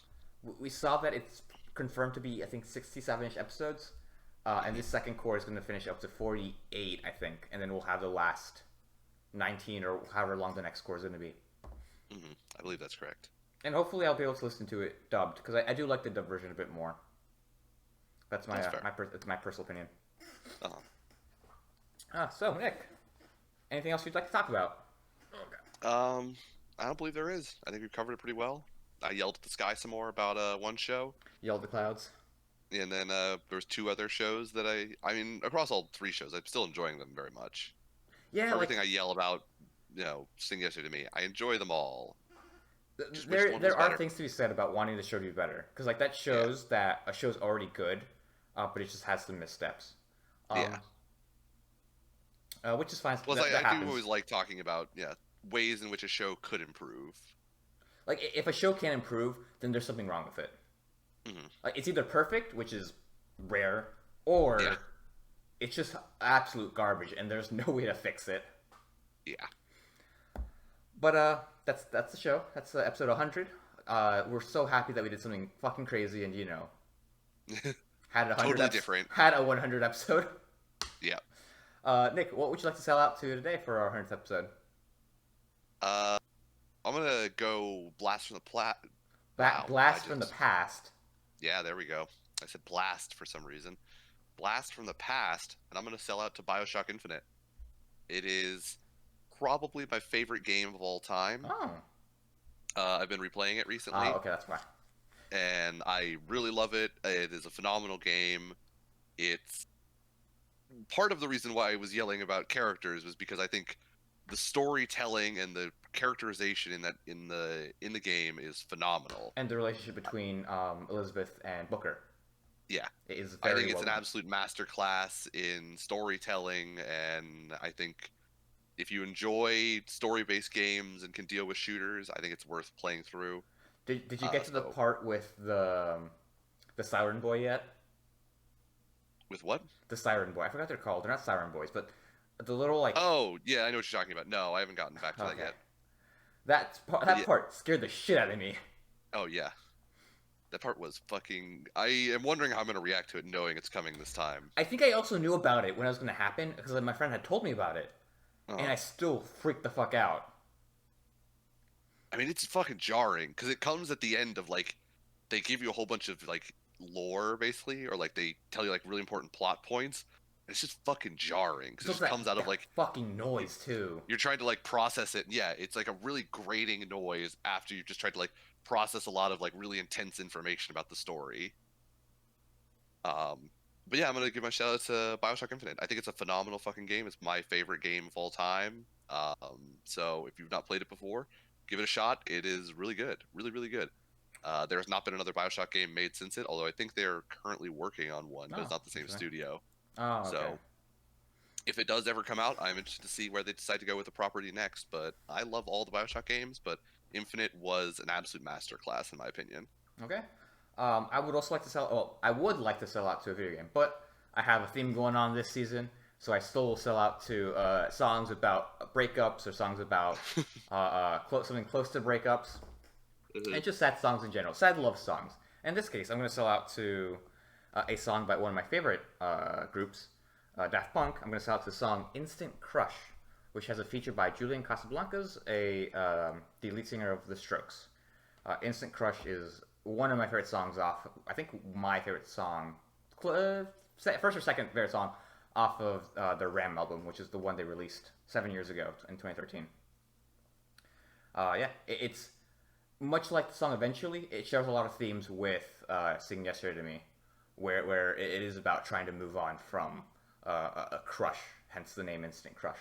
we saw that it's confirmed to be, I think, 67-ish episodes, and Hmm. this second core is going to finish up to 48, I think, and then we'll have the last 19 or however long the next core is going to be. Hmm. I believe that's correct. And hopefully I'll be able to listen to it dubbed, because I do like the dubbed version a bit more. That's That's fair. it's my personal opinion. Uh-huh. So Nick, anything else you'd like to talk about? Um, I don't believe there is. I think we covered it pretty well. I yelled at the sky some more about one show, Yell at the clouds. and then there's two other shows that I mean, across all three shows, I'm still enjoying them very much. Yeah, For like everything I yell about, Sing Yesterday to Me, I enjoy them all. Just wish the one was there are better. things to be said about wanting the show to be better, because like that Yeah, shows that a show's already good, but it just has some missteps, yeah. um, which is fine. Plus, That I do happens. always like talking about ways in which a show could improve. Like if a show can't improve, then there's something wrong with it. Hmm. Like it's either perfect, which is rare, Yeah, or it's just absolute garbage, and there's no way to fix it. yeah. But that's the show. That's episode 100. We're so happy that we did something fucking crazy, and had a Totally different. had a 100 episode. Yeah. Nick, what would you like to sell out to today for our 100th episode? Uh, I'm gonna go blast from the plat. Wow, I Blast from the just past. yeah, there we go. I said blast for some reason. Blast from the past, and I'm gonna sell out to BioShock Infinite. It is probably my favorite game of all time. Oh. I've been replaying it recently, Okay, that's why. and I really love it. It is a phenomenal game. It's part of the reason why I was yelling about characters was because I think the storytelling and the characterization in the game is phenomenal. And the relationship between Elizabeth and Booker Yeah, is I very think it's well an done. absolute masterclass in storytelling, and I think if you enjoy story-based games and can deal with shooters, I think it's worth playing through. Did you get to the So part with the Siren Boy yet? with what? The Siren Boy. I forgot what they're called. They're not Siren Boys, but the little like. Oh, yeah, I know what you're talking about. No, I haven't gotten back to that Okay. yet. But That yeah, part scared the shit out of me. oh yeah, that part was fucking. I am wondering how I'm gonna react to it, knowing it's coming this time. I think I also knew about it when it was going to happen because my friend had told me about it, and Uh, I still freaked the fuck out. I mean, it's fucking jarring because it comes at the end of like they give you a whole bunch of like lore basically, or like they tell you like really important plot points. And it's just fucking jarring because It's it also just comes out of that like fucking noise too. you're trying to like process it. And yeah, it's like a really grating noise after you've just tried to like process a lot of like really intense information about the story. Um, but yeah, I'm gonna give my shout out to Bioshock Infinite. I think it's a phenomenal fucking game. It's my favorite game of all time. So if you've not played it before, give it a shot. It is really good, really really good. There has not been another Bioshock game made since it, although I think they're currently working on one, but it's Oh, not the same interesting. studio. Oh, okay. So if it does ever come out, I'm interested to see where they decide to go with the property next. But I love all the Bioshock games, but Infinite was an absolute masterclass in my opinion. Okay. I would also like to sell. Oh, I would like to sell out to a video game, but I have a theme going on this season, so I still will sell out to songs about breakups or songs about something close to breakups, and just sad songs in general, sad love songs. In this case, I'm going to sell out to a song by one of my favorite groups, Daft Punk. I'm going to sell out to the song "Instant Crush," which has a feature by Julian Casablancas, the lead singer of The Strokes. Instant Crush is one of my favorite songs off. I think my favorite song, first or second favorite song off of their Ram album, which is the one they released 7 years ago in 2013. Yeah, it's much like the song Eventually. It shares a lot of themes with Sing Yesterday to Me, where it is about trying to move on from a crush, hence the name Instant Crush.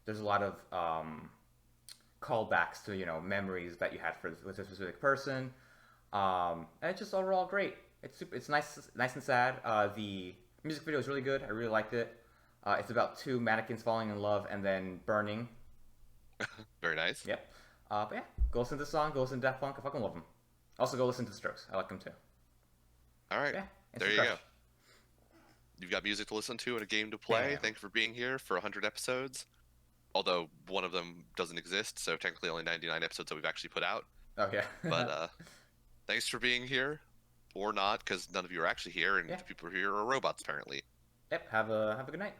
There's a lot of callbacks to memories that you had with a specific person, and it's just overall great. It's nice and sad. The music video is really good. I really liked it. It's about two mannequins falling in love and then burning. Very nice. Yep. But yeah, go listen to the song. Go listen to Daft Punk. I fucking love them. Also, go listen to the Strokes. I like them too. All right. Yeah. There Instant you crush. go. You've got music to listen to and a game to Damn, I play. am. Thanks for being here for 100 episodes. Although one of them doesn't exist, so technically only 99 episodes that we've actually put out. Oh yeah. But thanks for being here, or not, because none of you are actually here, and Yeah. the people who are here are robots apparently. Yep. Have a good night.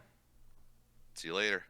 See you later.